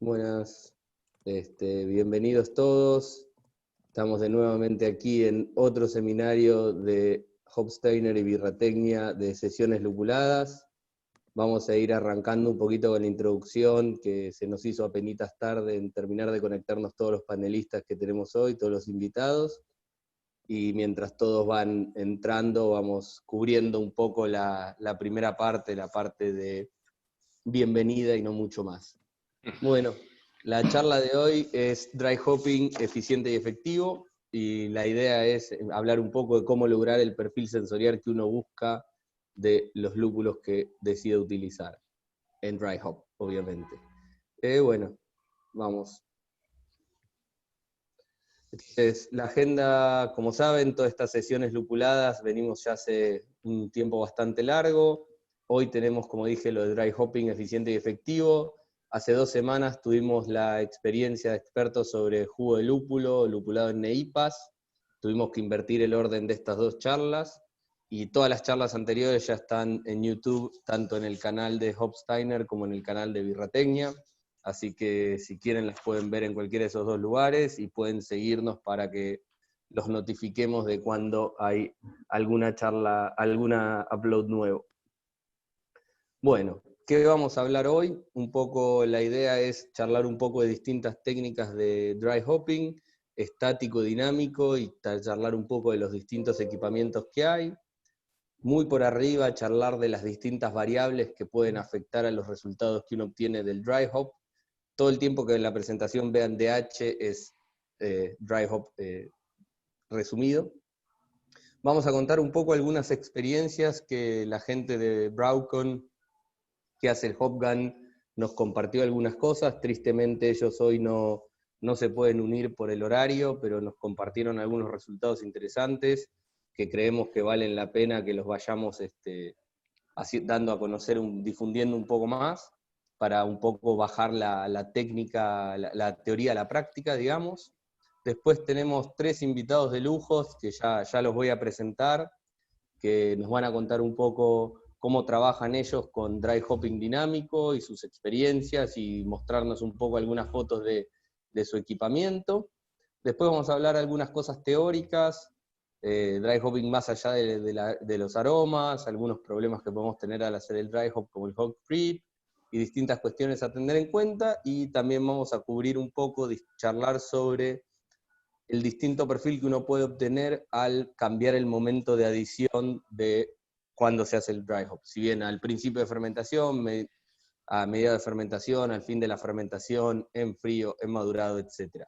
Buenas, bienvenidos todos. Estamos de nuevamente aquí en otro seminario de Hopsteiner y Birratecnia de sesiones lupuladas. Vamos a ir arrancando un poquito con la introducción, que se nos hizo apenitas tarde en terminar de conectarnos todos los panelistas que tenemos hoy, todos los invitados. Y mientras todos van entrando, vamos cubriendo un poco la primera parte, la parte de bienvenida y no mucho más. Bueno, la charla de hoy es Dry Hopping eficiente y efectivo, y la idea es hablar un poco de cómo lograr el perfil sensorial que uno busca de los lúpulos que decide utilizar en Dry Hop, obviamente. Bueno, vamos. Entonces, la agenda, como saben, todas estas sesiones lupuladas venimos ya hace un tiempo bastante largo. Hoy tenemos, como dije, lo de Dry Hopping eficiente y efectivo. Hace 2 semanas tuvimos la experiencia de expertos sobre jugo de lúpulo, lupulado en NEIPAS. Tuvimos que invertir el orden de estas 2 charlas, y todas las charlas anteriores ya están en YouTube, tanto en el canal de Hopsteiner como en el canal de Birratecnia. Así que si quieren las pueden ver en cualquiera de esos 2 lugares, y pueden seguirnos para que los notifiquemos de cuando hay alguna charla, alguna upload nuevo. Bueno, ¿qué vamos a hablar hoy? Un poco la idea es charlar un poco de distintas técnicas de dry hopping, estático, dinámico, y charlar un poco de los distintos equipamientos que hay. Muy por arriba, charlar de las distintas variables que pueden afectar a los resultados que uno obtiene del dry hop. Todo el tiempo que en la presentación vean DH es dry hop resumido. Vamos a contar un poco algunas experiencias que la gente de Braucon, que hace el HopGun, nos compartió algunas cosas. Tristemente ellos hoy no se pueden unir por el horario, pero nos compartieron algunos resultados interesantes que creemos que valen la pena que los vayamos así, dando a conocer, difundiendo un poco más, para un poco bajar la técnica, la teoría a la práctica, digamos. Después tenemos 3 invitados de lujos que ya los voy a presentar, que nos van a contar un poco cómo trabajan ellos con dry hopping dinámico y sus experiencias, y mostrarnos un poco algunas fotos de su equipamiento. Después vamos a hablar algunas cosas teóricas, dry hopping más allá de los aromas, algunos problemas que podemos tener al hacer el dry hop, como el hop creep, y distintas cuestiones a tener en cuenta. Y también vamos a cubrir un poco, charlar sobre el distinto perfil que uno puede obtener al cambiar el momento de adición de cuando se hace el dry hop. Si bien al principio de fermentación, a medida de fermentación, al fin de la fermentación, en frío, en madurado, etc.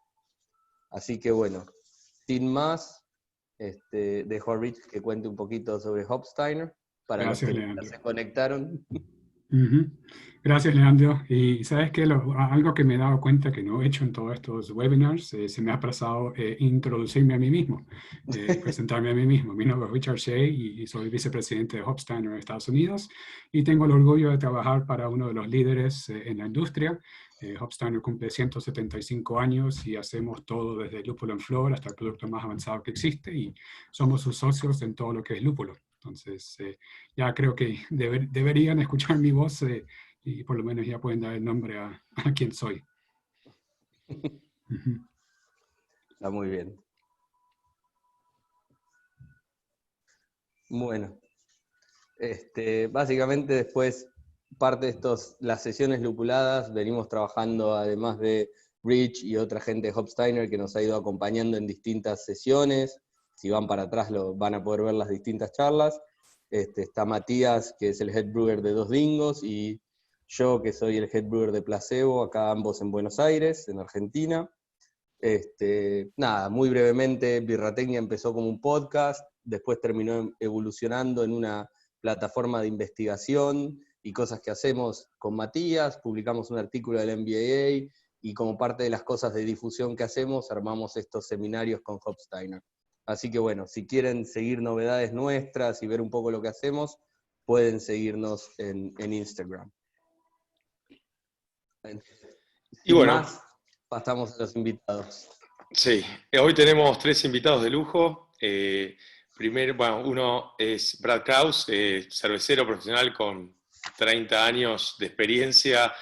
Así que bueno, sin más, dejo a Rich que cuente un poquito sobre Hopsteiner, para Gracias, los que Leandro. se conectaron. Gracias, Leandro. Y sabes que algo que me he dado cuenta que no he hecho en todos estos webinars, se me ha pasado introducirme a mí mismo, presentarme a mí mismo. Mi nombre es Richard Shea y soy vicepresidente de Hopsteiner en Estados Unidos, y tengo el orgullo de trabajar para uno de los líderes en la industria. Hopsteiner cumple 175 años y hacemos todo desde el lúpulo en flor hasta el producto más avanzado que existe, y somos sus socios en todo lo que es lúpulo. Entonces, ya creo que deberían escuchar mi voz, y por lo menos ya pueden dar el nombre a quién soy. Está muy bien. Bueno, básicamente después, parte de las sesiones lupuladas, venimos trabajando, además de Rich y otra gente de Hopsteiner que nos ha ido acompañando en distintas sesiones. Si van para atrás van a poder ver las distintas charlas. Está Matías, que es el head brewer de Dos Dingos, y yo, que soy el head brewer de Placebo, acá ambos en Buenos Aires, en Argentina. Nada, muy brevemente, Birratecnia empezó como un podcast, después terminó evolucionando en una plataforma de investigación y cosas que hacemos con Matías. Publicamos un artículo del MBA, y como parte de las cosas de difusión que hacemos, armamos estos seminarios con Hopsteiner. Así que bueno, si quieren seguir novedades nuestras y ver un poco lo que hacemos, pueden seguirnos en Instagram. Y Sin bueno, más, pasamos a los invitados. sí, hoy tenemos 3 invitados de lujo. Primero, uno es Brad Kraus, cervecero profesional con 30 años de experiencia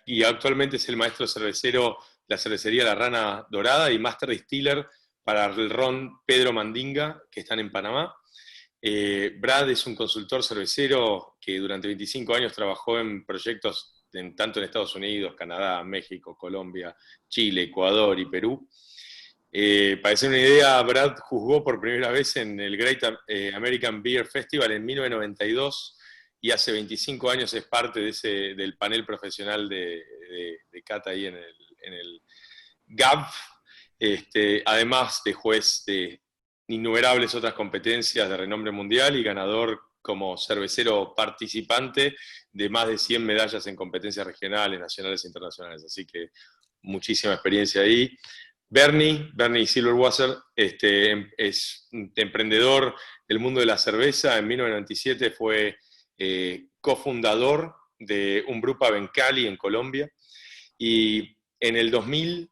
y actualmente es el maestro cervecero de la cervecería La Rana Dorada y Master Distiller para el ron Pedro Mandinga, que están en Panamá. Brad es un consultor cervecero que durante 25 años trabajó en proyectos tanto en Estados Unidos, Canadá, México, Colombia, Chile, Ecuador y Perú. Para hacer una idea, Brad juzgó por primera vez en el Great American Beer Festival en 1992 y hace 25 años es parte del panel profesional de cata ahí en el GAB, además de juez de innumerables otras competencias de renombre mundial y ganador como cervecero participante de más de 100 medallas en competencias regionales, nacionales e internacionales. Así que muchísima experiencia ahí. Bernie Silverwasser es un emprendedor del mundo de la cerveza. En 1997 fue cofundador de un grupo en Cali, en Colombia. Y en el 2000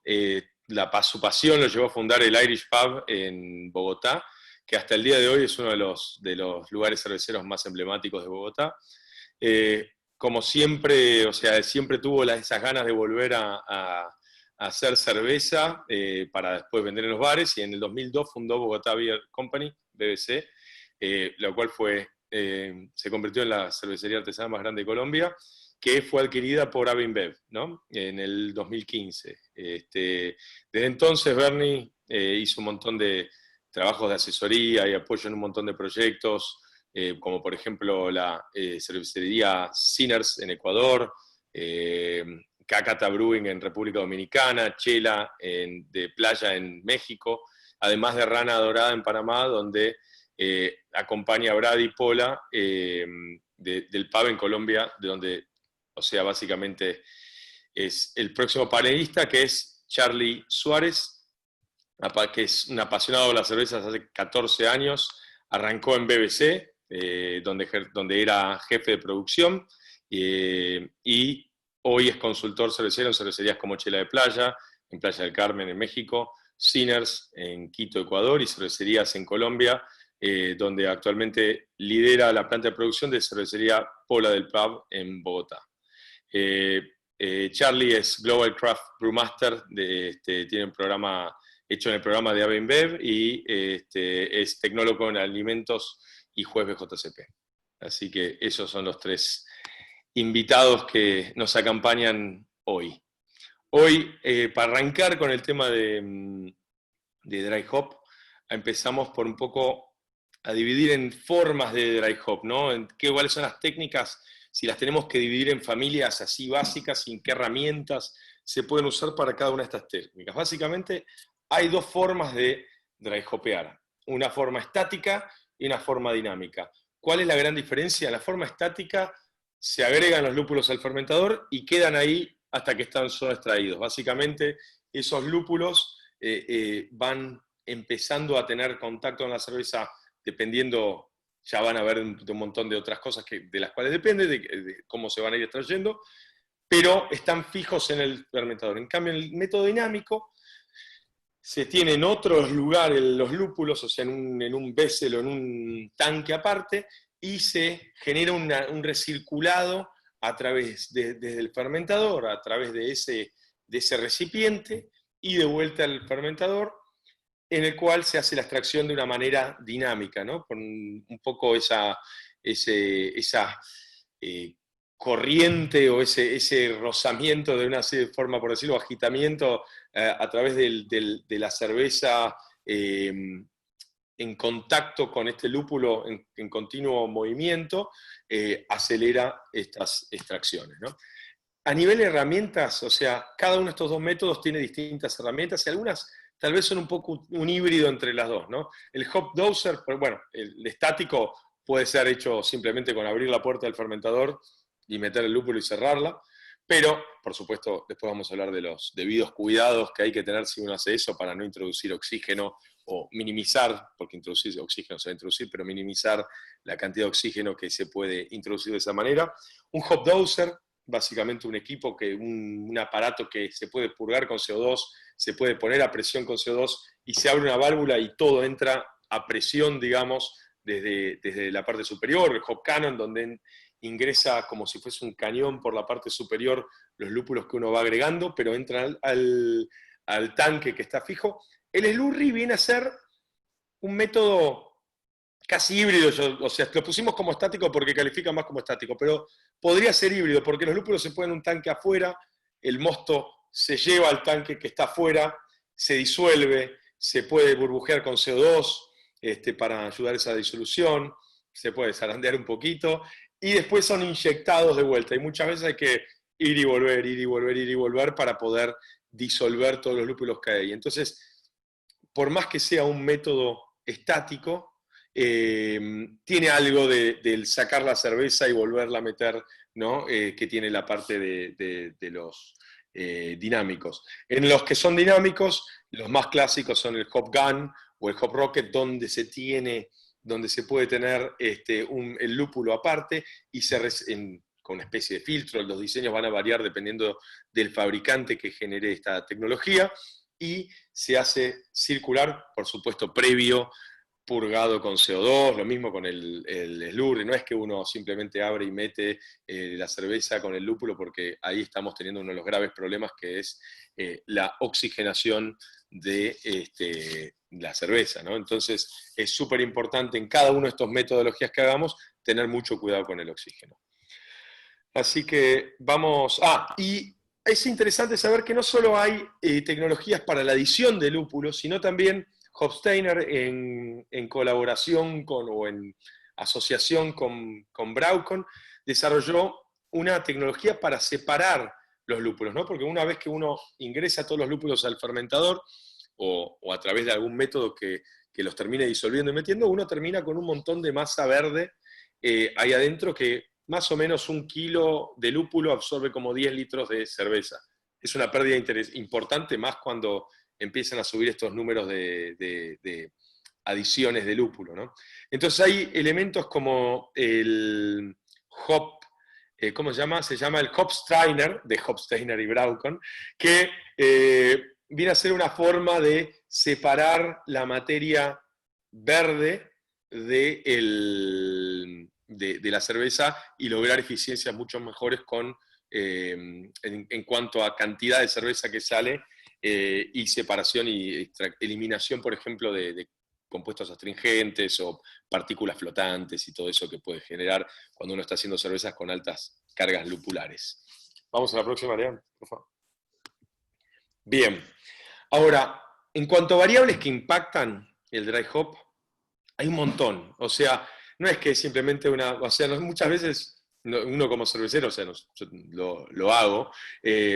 su pasión lo llevó a fundar el Irish Pub en Bogotá, que hasta el día de hoy es uno de los lugares cerveceros más emblemáticos de Bogotá. Como siempre, o sea, siempre tuvo esas ganas de volver a hacer cerveza para después vender en los bares, y en el 2002 fundó Bogotá Beer Company, BBC, lo cual se convirtió en la cervecería artesana más grande de Colombia, que fue adquirida por AB InBev, ¿no? En el 2015. Desde entonces Bernie hizo un montón de trabajos de asesoría y apoyo en un montón de proyectos, como por ejemplo la cervecería Sinners en Ecuador, Cacata Brewing en República Dominicana, Chela de Playa en México, además de Rana Dorada en Panamá, donde acompaña a Brad y Pola del pub en Colombia, de donde, o sea, básicamente es el próximo panelista, que es Charlie Suárez, que es un apasionado de las cervezas hace 14 años, arrancó en BBC, donde era jefe de producción, y hoy es consultor cervecero en cervecerías como Chela de Playa, en Playa del Carmen, en México, Sinners en Quito, Ecuador, y cervecerías en Colombia, donde actualmente lidera la planta de producción de cervecería Pola del Pub en Bogotá. Charlie es Global Craft Brewmaster, tiene un programa hecho en el programa de AB InBev y es tecnólogo en alimentos y juez BJCP. Así que esos son los tres invitados que nos acompañan hoy. Hoy, para arrancar con el tema de dry hop, empezamos por un poco a dividir en formas de dry hop, ¿no? ¿Cuáles son las técnicas? Si las tenemos que dividir en familias así básicas, ¿en qué herramientas se pueden usar para cada una de estas técnicas? Básicamente, hay dos formas de dry hopear, una forma estática y una forma dinámica. ¿Cuál es la gran diferencia? En la forma estática se agregan los lúpulos al fermentador y quedan ahí hasta que son extraídos. Básicamente, esos lúpulos van empezando a tener contacto con la cerveza, dependiendo, ya van a ver de un montón de otras cosas de las cuales depende, de cómo se van a ir extrayendo, pero están fijos en el fermentador. En cambio, en el método dinámico, se tienen en otros lugares los lúpulos, o sea, en un vessel o en un tanque aparte, y se genera un recirculado a través desde el fermentador, a través de ese recipiente, y de vuelta al fermentador, en el cual se hace la extracción de una manera dinámica, ¿no? Con un poco esa corriente o ese rozamiento de una forma, por decirlo, agitamiento a través de la cerveza en contacto con este lúpulo en continuo movimiento, acelera estas extracciones, ¿no? A nivel de herramientas, o sea, cada uno de estos dos métodos tiene distintas herramientas y algunas tal vez son un poco un híbrido entre las dos, ¿no? El hop doser, bueno, el estático puede ser hecho simplemente con abrir la puerta del fermentador y meter el lúpulo y cerrarla, pero, por supuesto, después vamos a hablar de los debidos cuidados que hay que tener si uno hace eso para no introducir oxígeno o minimizar, porque introducir oxígeno se va a introducir, pero minimizar la cantidad de oxígeno que se puede introducir de esa manera. Un hop doser, básicamente un equipo, un aparato que se puede purgar con CO2, se puede poner a presión con CO2 y se abre una válvula y todo entra a presión, digamos, desde la parte superior, el hop cannon, donde ingresa como si fuese un cañón por la parte superior los lúpulos que uno va agregando, pero entran al tanque que está fijo. El slurry viene a ser un método casi híbrido, o sea, lo pusimos como estático porque califica más como estático, pero podría ser híbrido porque los lúpulos se ponen en un tanque afuera, el mosto se lleva al tanque que está afuera, se disuelve, se puede burbujear con CO2 para ayudar a esa disolución, se puede zarandear un poquito, y después son inyectados de vuelta, y muchas veces hay que ir y volver, ir y volver, ir y volver para poder disolver todos los lúpulos que hay. Entonces, por más que sea un método estático, tiene algo del sacar la cerveza y volverla a meter, ¿no? Que tiene la parte de los dinámicos. En los que son dinámicos, los más clásicos son el hop gun o el hop rocket, donde se puede tener el lúpulo aparte y con una especie de filtro. Los diseños van a variar dependiendo del fabricante que genere esta tecnología, y se hace circular, por supuesto, previo purgado con CO2, lo mismo con el slurry. No es que uno simplemente abre y mete la cerveza con el lúpulo, porque ahí estamos teniendo uno de los graves problemas, que es la oxigenación de la cerveza, ¿no? Entonces es súper importante en cada uno de estos metodologías que hagamos tener mucho cuidado con el oxígeno. Así que vamos... y es interesante saber que no solo hay tecnologías para la adición de lúpulos, sino también Hofsteiner, en colaboración o en asociación con Braucon, desarrolló una tecnología para separar los lúpulos, ¿no? Porque una vez que uno ingresa todos los lúpulos al fermentador, o a través de algún método que los termine disolviendo y metiendo, uno termina con un montón de masa verde ahí adentro, que más o menos 1 kilo de lúpulo absorbe como 10 litros de cerveza. Es una pérdida importante, más cuando empiezan a subir estos números de adiciones de lúpulo, ¿no? Entonces hay elementos como el hop, ¿cómo se llama? Se llama el Hofsteiner, de Hofsteiner y Braucon, que viene a ser una forma de separar la materia verde de la cerveza y lograr eficiencias mucho mejores en cuanto a cantidad de cerveza que sale, y separación y eliminación, por ejemplo, de compuestos astringentes o partículas flotantes y todo eso que puede generar cuando uno está haciendo cervezas con altas cargas lupulares. Vamos a la próxima, Lean, por favor. Bien. Ahora, en cuanto a variables que impactan el dry hop, hay un montón. O sea, no es que simplemente muchas veces uno como cervecero, o sea, yo lo hago,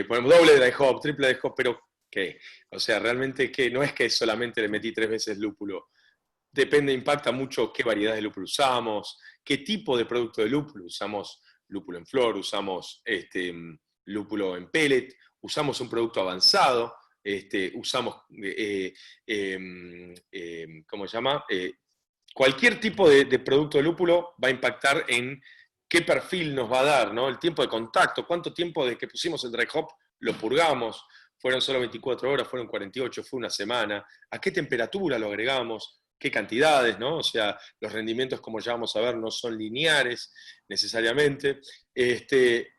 ponemos doble dry hop, triple dry hop, pero ¿qué? O sea, realmente ¿qué? No es que solamente le metí 3 veces lúpulo. Impacta mucho qué variedad de lúpulo usamos, qué tipo de producto de lúpulo. Usamos lúpulo en flor, usamos lúpulo en pellet, usamos un producto avanzado, usamos, ¿cómo se llama? Cualquier tipo de producto de lúpulo va a impactar en qué perfil nos va a dar, ¿no? El tiempo de contacto, cuánto tiempo desde que pusimos el dry hop lo purgamos, fueron solo 24 horas, fueron 48, fue una semana, a qué temperatura lo agregamos, qué cantidades, ¿no? O sea, los rendimientos, como ya vamos a ver, no son lineares necesariamente. ¿Qué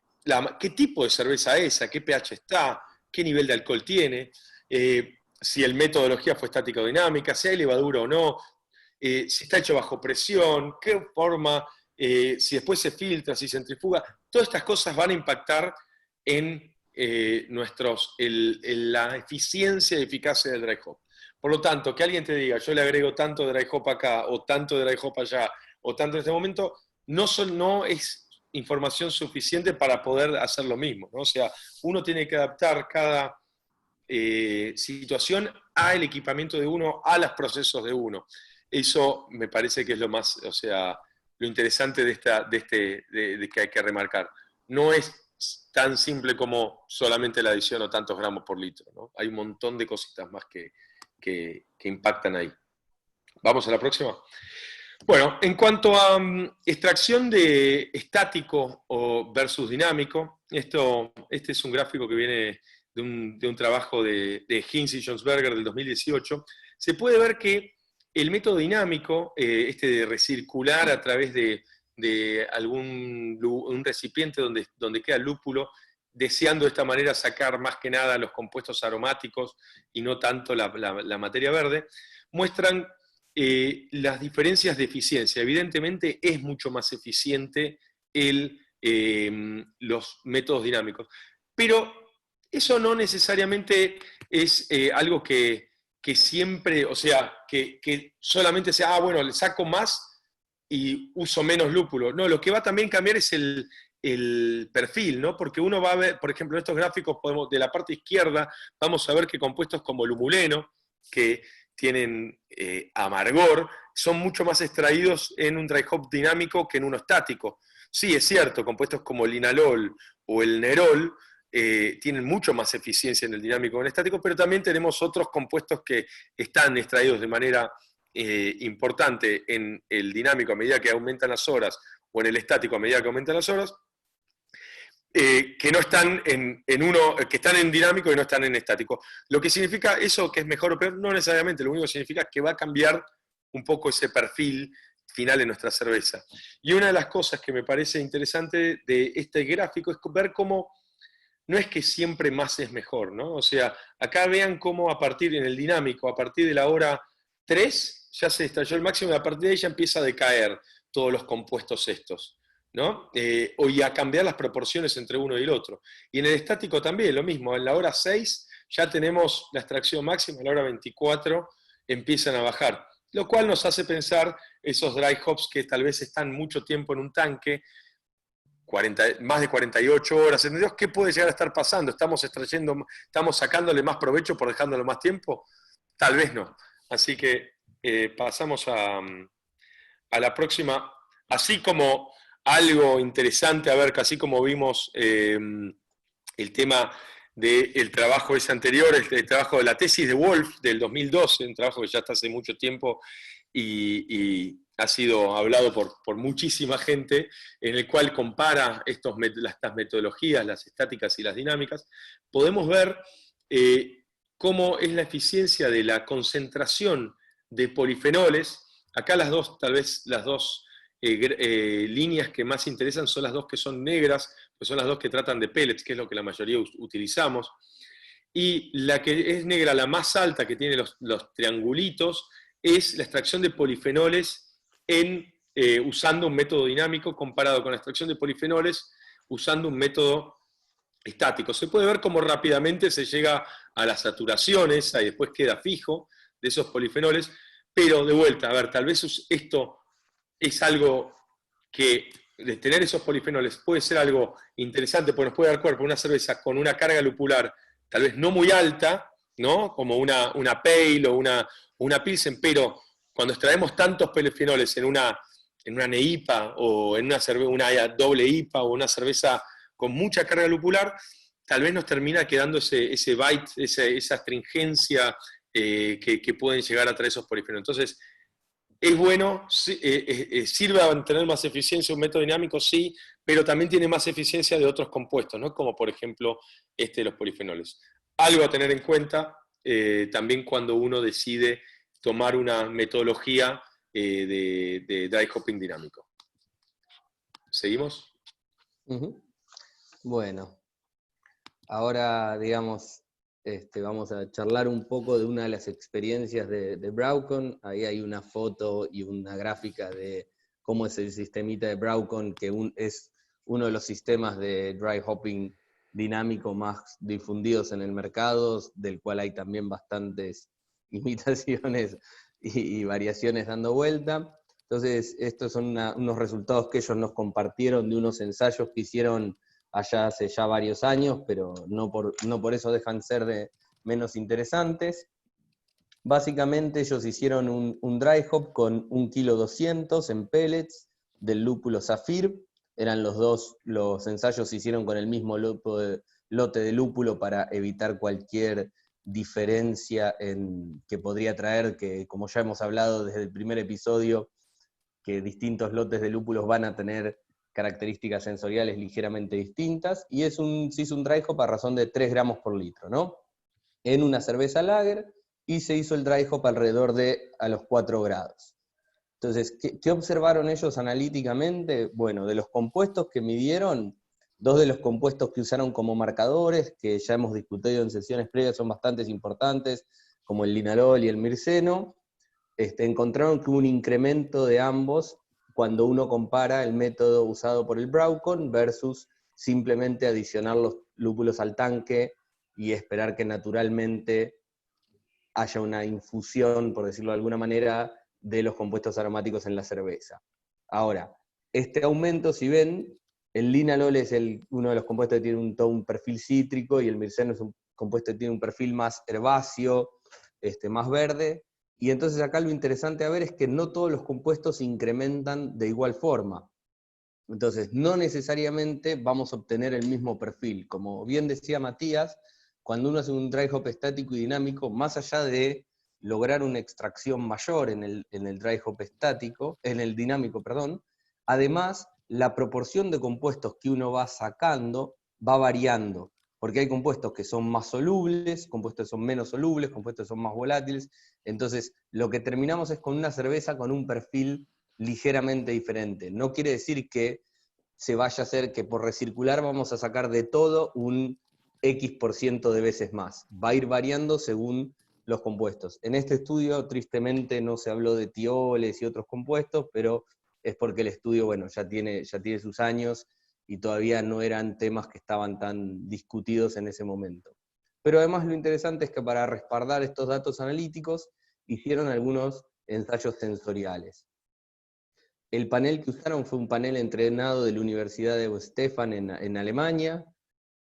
tipo de cerveza es? ¿A qué pH está? ¿Qué nivel de alcohol tiene? Si el metodología fue estático-dinámica, si hay levadura o no, si está hecho bajo presión, qué forma, si después se filtra, si centrifuga. Todas estas cosas van a impactar en la eficiencia y eficacia del dry hop. Por lo tanto, que alguien te diga, yo le agrego tanto de dry hop acá, o tanto de dry hop allá, o tanto en este momento, no es información suficiente para poder hacer lo mismo, ¿no? O sea, uno tiene que adaptar cada situación al equipamiento de uno, a los procesos de uno. Eso me parece que es lo más, o sea, lo interesante de que hay que remarcar. No es tan simple como solamente la adición o tantos gramos por litro, ¿no? Hay un montón de cositas más que impactan ahí. ¿Vamos a la próxima? Bueno, en cuanto a extracción de estático versus dinámico, este es un gráfico que viene de un trabajo de Hinz y Jonsberger del 2018. Se puede ver que el método dinámico, de recircular a través de un recipiente donde queda el lúpulo, deseando de esta manera sacar más que nada los compuestos aromáticos y no tanto la materia verde, muestran las diferencias de eficiencia. Evidentemente es mucho más eficiente los métodos dinámicos, pero eso no necesariamente es algo que siempre, o sea, que solamente sea, bueno, le saco más y uso menos lúpulo. No, lo que va también a cambiar es el perfil, ¿no? Porque uno va a ver, por ejemplo, en estos gráficos de la parte izquierda, vamos a ver que compuestos como lumuleno, que tienen amargor, son mucho más extraídos en un dry hop dinámico que en uno estático. Sí, es cierto, compuestos como el linalol o el nerol tienen mucho más eficiencia en el dinámico que en el estático, pero también tenemos otros compuestos que están extraídos de manera importante en el dinámico a medida que aumentan las horas, o en el estático a medida que aumentan las horas, que no están que están en dinámico y no están en estático. Lo que significa eso que es mejor o peor, no necesariamente, lo único que significa es que va a cambiar un poco ese perfil final en nuestra cerveza. Y una de las cosas que me parece interesante de este gráfico es ver cómo no es que siempre más es mejor, ¿no? O sea, acá vean cómo a partir en el dinámico, a partir de la hora 3, ya se estalló el máximo y a partir de ahí ya empieza a decaer todos los compuestos estos, ¿no? Y a cambiar las proporciones entre uno y el otro. Y en el estático también, lo mismo, en la hora 6 ya tenemos la extracción máxima, en la hora 24 empiezan a bajar, lo cual nos hace pensar esos dry hops que tal vez están mucho tiempo en un tanque, más de 48 horas, ¿entendés? ¿Qué puede llegar a estar pasando? ¿Estamos sacándole más provecho por dejándolo más tiempo? Tal vez no. Así que pasamos a la próxima. Así como algo interesante, a ver, que así como vimos el tema del trabajo ese anterior, el trabajo de la tesis de Wolf del 2012, un trabajo que ya está hace mucho tiempo y ha sido hablado por muchísima gente, en el cual compara estas metodologías, las estáticas y las dinámicas, podemos ver cómo es la eficiencia de la concentración de polifenoles. Acá tal vez las dos líneas que más interesan son las dos que son negras, pues son las dos que tratan de pellets, que es lo que la mayoría utilizamos. Y la que es negra, la más alta, que tiene los triangulitos, es la extracción de polifenoles usando un método dinámico comparado con la extracción de polifenoles usando un método estático. Se puede ver cómo rápidamente se llega a las saturaciones y después queda fijo de esos polifenoles, pero de vuelta, a ver, tal vez esto es algo que, de tener esos polifenoles, puede ser algo interesante, porque nos puede dar cuerpo a una cerveza con una carga lupular tal vez no muy alta, ¿no? Como una pale o una pilsen, pero cuando extraemos tantos polifenoles en una NEIPA o en una doble IPA o una cerveza con mucha carga lupular, tal vez nos termina quedando ese bite, esa astringencia que pueden llegar a traer esos polifenoles. Entonces, es bueno, sirve a tener más eficiencia un método dinámico, sí, pero también tiene más eficiencia de otros compuestos, ¿no? Como por ejemplo de los polifenoles. Algo a tener en cuenta también cuando uno decide tomar una metodología de dry hopping dinámico. ¿Seguimos? Bueno, ahora, digamos, vamos a charlar un poco de una de las experiencias de Braucon. Ahí hay una foto y una gráfica de cómo es el sistemita de Braucon, que es uno de los sistemas de dry hopping dinámico más difundidos en el mercado, del cual hay también bastantes imitaciones y variaciones dando vuelta. Entonces, estos son unos resultados que ellos nos compartieron de unos ensayos que hicieron allá hace ya varios años, pero no por eso dejan ser de menos interesantes. Básicamente ellos hicieron un dry hop con 1,2 kg en pellets del lúpulo Zafir. Eran los ensayos se hicieron con el mismo lote de lúpulo para evitar cualquier diferencia que podría traer, que como ya hemos hablado desde el primer episodio, que distintos lotes de lúpulos van a tener características sensoriales ligeramente distintas, y se hizo un dry hop a razón de 3 gramos por litro, ¿no? En una cerveza lager, y se hizo el dry hop alrededor a los 4 grados. Entonces, ¿qué observaron ellos analíticamente? Bueno, de los compuestos que midieron, 2 de los compuestos que usaron como marcadores, que ya hemos discutido en sesiones previas, son bastante importantes, como el linalol y el mirceno, encontraron que hubo un incremento de ambos cuando uno compara el método usado por el Broughton versus simplemente adicionar los lúpulos al tanque y esperar que naturalmente haya una infusión, por decirlo de alguna manera, de los compuestos aromáticos en la cerveza. Ahora, este aumento, si ven, el linalol es uno de los compuestos que tiene todo un perfil cítrico, y el mirceno es un compuesto que tiene un perfil más herbáceo, más verde, y entonces acá lo interesante a ver es que no todos los compuestos se incrementan de igual forma. Entonces, no necesariamente vamos a obtener el mismo perfil. Como bien decía Matías, cuando uno hace un dry hop estático y dinámico, más allá de lograr una extracción mayor en el dry hop estático, en el dinámico, perdón, además, la proporción de compuestos que uno va sacando va variando, porque hay compuestos que son más solubles, compuestos que son menos solubles, compuestos que son más volátiles. Entonces, lo que terminamos es con una cerveza con un perfil ligeramente diferente. No quiere decir que se vaya a hacer que por recircular vamos a sacar de todo un X% de veces más. Va a ir variando según los compuestos. En este estudio, tristemente, no se habló de tioles y otros compuestos, pero es porque el estudio, bueno, ya tiene sus años y todavía no eran temas que estaban tan discutidos en ese momento. Pero además lo interesante es que para respaldar estos datos analíticos, hicieron algunos ensayos sensoriales. El panel que usaron fue un panel entrenado de la Universidad de Stefan en Alemania,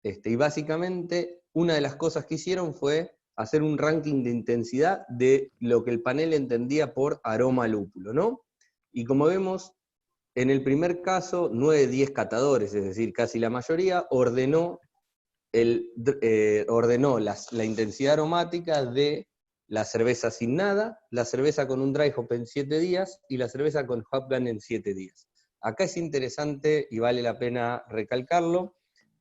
y básicamente una de las cosas que hicieron fue hacer un ranking de intensidad de lo que el panel entendía por aroma lúpulo, ¿no? Y como vemos, en el primer caso, 9 de 10 catadores, es decir, casi la mayoría, ordenó la intensidad aromática de la cerveza sin nada, la cerveza con un dry hop en 7 días, y la cerveza con hop gun en 7 días. Acá es interesante, y vale la pena recalcarlo,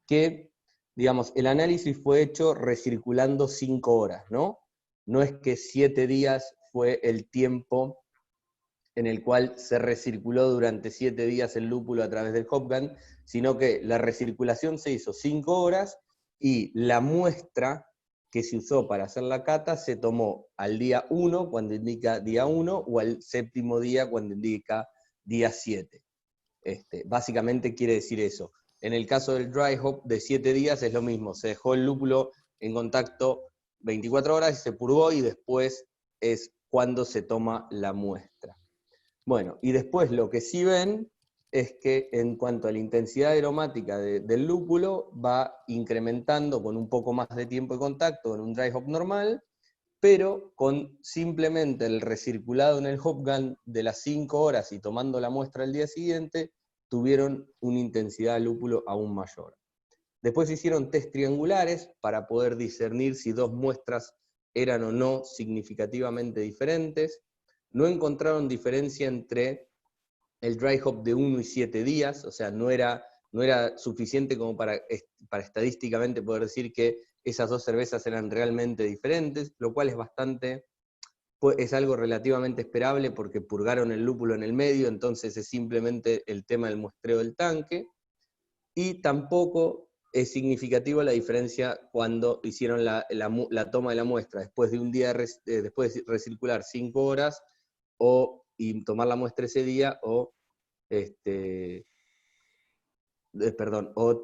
que, digamos, el análisis fue hecho recirculando 5 horas, ¿no? No es que 7 días fue el tiempo en el cual se recirculó durante 7 días el lúpulo a través del hop gun, sino que la recirculación se hizo 5 horas, y la muestra que se usó para hacer la cata se tomó al día 1, cuando indica día 1, o al 7º día, cuando indica día 7. Básicamente quiere decir eso. En el caso del dry hop de 7 días es lo mismo, se dejó el lúpulo en contacto 24 horas y se purgó, y después es cuando se toma la muestra. Bueno, y después lo que sí ven es que en cuanto a la intensidad aromática del lúpulo, va incrementando con un poco más de tiempo de contacto en un dry hop normal, pero con simplemente el recirculado en el hop gun de las 5 horas y tomando la muestra el día siguiente, tuvieron una intensidad de lúpulo aún mayor. Después hicieron test triangulares para poder discernir si 2 muestras eran o no significativamente diferentes. No encontraron diferencia entre el dry hop de 1 y 7 días, o sea, no era suficiente como para estadísticamente poder decir que esas 2 cervezas eran realmente diferentes, lo cual es algo relativamente esperable porque purgaron el lúpulo en el medio, entonces es simplemente el tema del muestreo del tanque, y tampoco es significativa la diferencia cuando hicieron la toma de la muestra después de un día, después de recircular 5 horas, y tomar la muestra ese día, o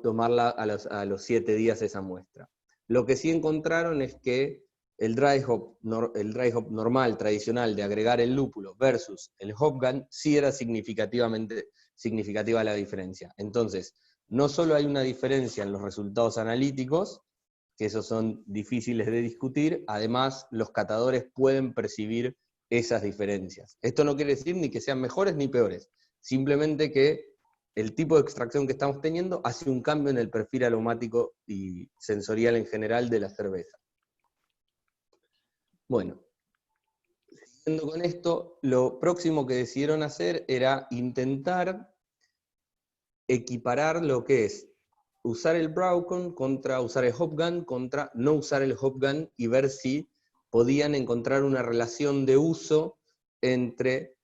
tomarla a los 7 días esa muestra. Lo que sí encontraron es que el dry hop normal, tradicional, de agregar el lúpulo versus el hop gun, sí era significativa la diferencia. Entonces, no solo hay una diferencia en los resultados analíticos, que esos son difíciles de discutir, además los catadores pueden percibir esas diferencias. Esto no quiere decir ni que sean mejores ni peores, simplemente que el tipo de extracción que estamos teniendo hace un cambio en el perfil aromático y sensorial en general de la cerveza. Bueno, siguiendo con esto, lo próximo que decidieron hacer era intentar equiparar lo que es usar el Broughton contra usar el hop gun contra no usar el hop gun, y ver si podían encontrar una relación de uso entre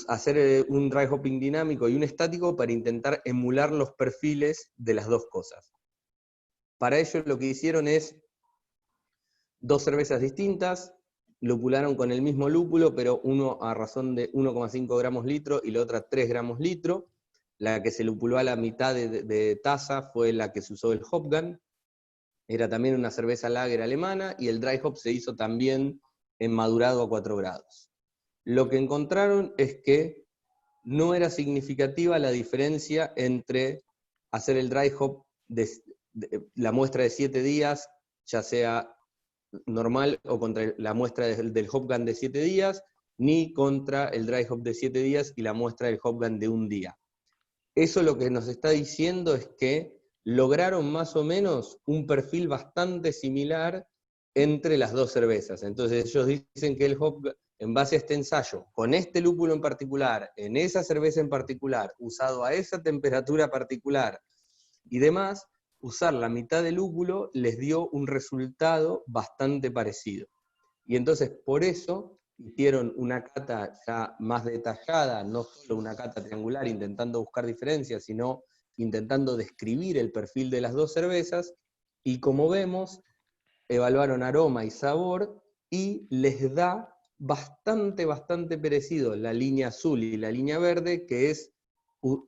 hacer un dry hopping dinámico y un estático para intentar emular los perfiles de las dos cosas. Para ello lo que hicieron es 2 cervezas distintas, lupularon con el mismo lúpulo, pero uno a razón de 1,5 gramos litro y la otra 3 gramos litro. La que se lupuló a la mitad de taza fue la que se usó el Hopgun. Era también una cerveza lager alemana, y el dry hop se hizo también en madurado a 4 grados. Lo que encontraron es que no era significativa la diferencia entre hacer el dry hop la muestra de 7 días, ya sea normal o contra la muestra del Hopgun de 7 días, ni contra el dry hop de 7 días y la muestra del Hopgun de 1 día. Eso lo que nos está diciendo es que lograron más o menos un perfil bastante similar entre las dos cervezas. Entonces ellos dicen que el Hopgun, en base a este ensayo, con este lúpulo en particular, en esa cerveza en particular, usado a esa temperatura particular y demás, usar la mitad del lúpulo les dio un resultado bastante parecido. Y entonces por eso hicieron una cata ya más detallada, no solo una cata triangular intentando buscar diferencias, sino intentando describir el perfil de las dos cervezas, y como vemos, evaluaron aroma y sabor, y les da bastante parecido la línea azul y la línea verde, que es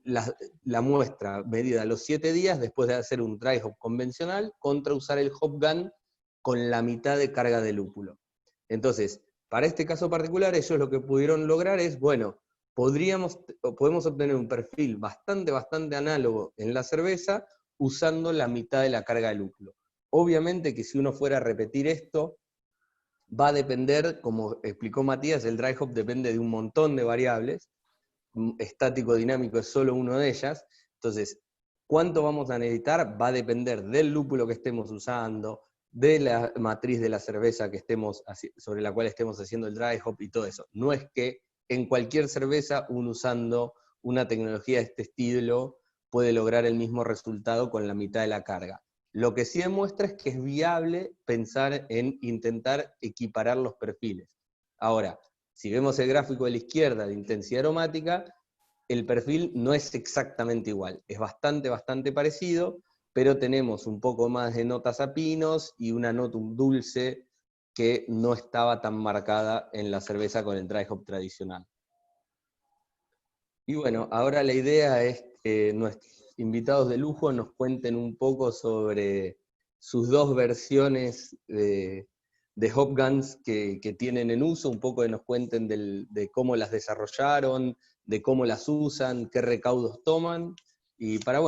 la muestra medida a los 7 días después de hacer un dry hop convencional, contra usar el Hopgun con la mitad de carga de lúpulo. Entonces, para este caso particular, ellos lo que pudieron lograr es, bueno, podemos obtener un perfil bastante análogo en la cerveza usando la mitad de la carga de lúpulo. Obviamente que si uno fuera a repetir esto, va a depender, como explicó Matías, el dry hop depende de un montón de variables, estático dinámico es solo una de ellas. Entonces, ¿cuánto vamos a necesitar? Va a depender del lúpulo que estemos usando, de la matriz de la cerveza que sobre la cual estemos haciendo el dry hop y todo eso. No es que en cualquier cerveza, uno usando una tecnología de este estilo puede lograr el mismo resultado con la mitad de la carga. Lo que sí demuestra es que es viable pensar en intentar equiparar los perfiles. Ahora, si vemos el gráfico de la izquierda de intensidad aromática, el perfil no es exactamente igual, es bastante parecido, pero tenemos un poco más de notas a pinos y una nota dulce que no estaba tan marcada en la cerveza con el dry hop tradicional. Y bueno, ahora la idea es que nuestros invitados de lujo nos cuenten un poco sobre sus dos versiones de Hopguns que tienen en uso, un poco que nos cuenten de cómo las desarrollaron, de cómo las usan, qué recaudos toman, y para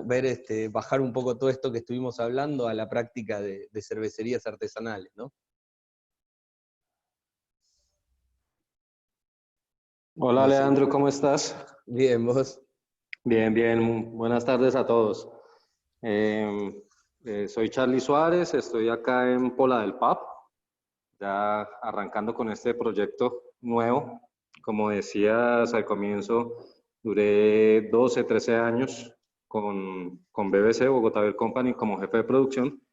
ver, bajar un poco todo esto que estuvimos hablando a la práctica de cervecerías artesanales, ¿no? Hola, No sé. Leandro, ¿cómo estás? Bien, ¿vos? Bien. Buenas tardes a todos. Soy Charlie Suárez, estoy acá en Pola del Pap, ya arrancando con este proyecto nuevo. Como decías al comienzo, duré 12, 13 años con BBC, Bogotá Beer Company, como jefe de producción.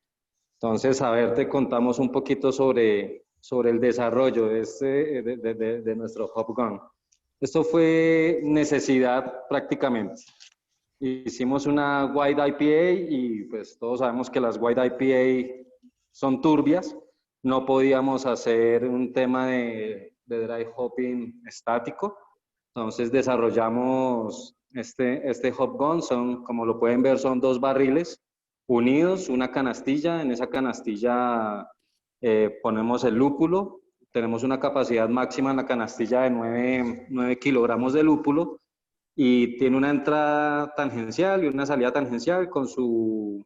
Entonces, a ver, te contamos un poquito sobre el desarrollo de nuestro Hopgun. Esto fue necesidad prácticamente. Hicimos una White IPA y pues todos sabemos que las White IPA son turbias. No podíamos hacer un tema de dry hopping estático. Entonces desarrollamos este Hopgun. Como lo pueden ver, son 2 barriles unidos, una canastilla. En esa canastilla ponemos el lúpulo. Tenemos una capacidad máxima en la canastilla de 9 kilogramos de lúpulo, y tiene una entrada tangencial y una salida tangencial. Con su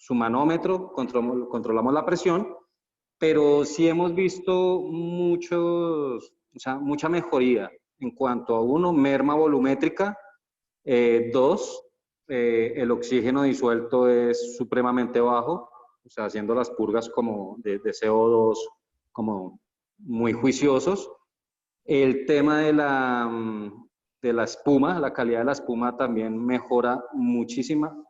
manómetro controlamos la presión, pero sí hemos visto mucha mejoría en cuanto a, 1, merma volumétrica, 2, el oxígeno disuelto es supremamente bajo, o sea, haciendo las purgas como de CO2 como muy juiciosos. El tema de la espuma, la calidad de la espuma también mejora muchísimo,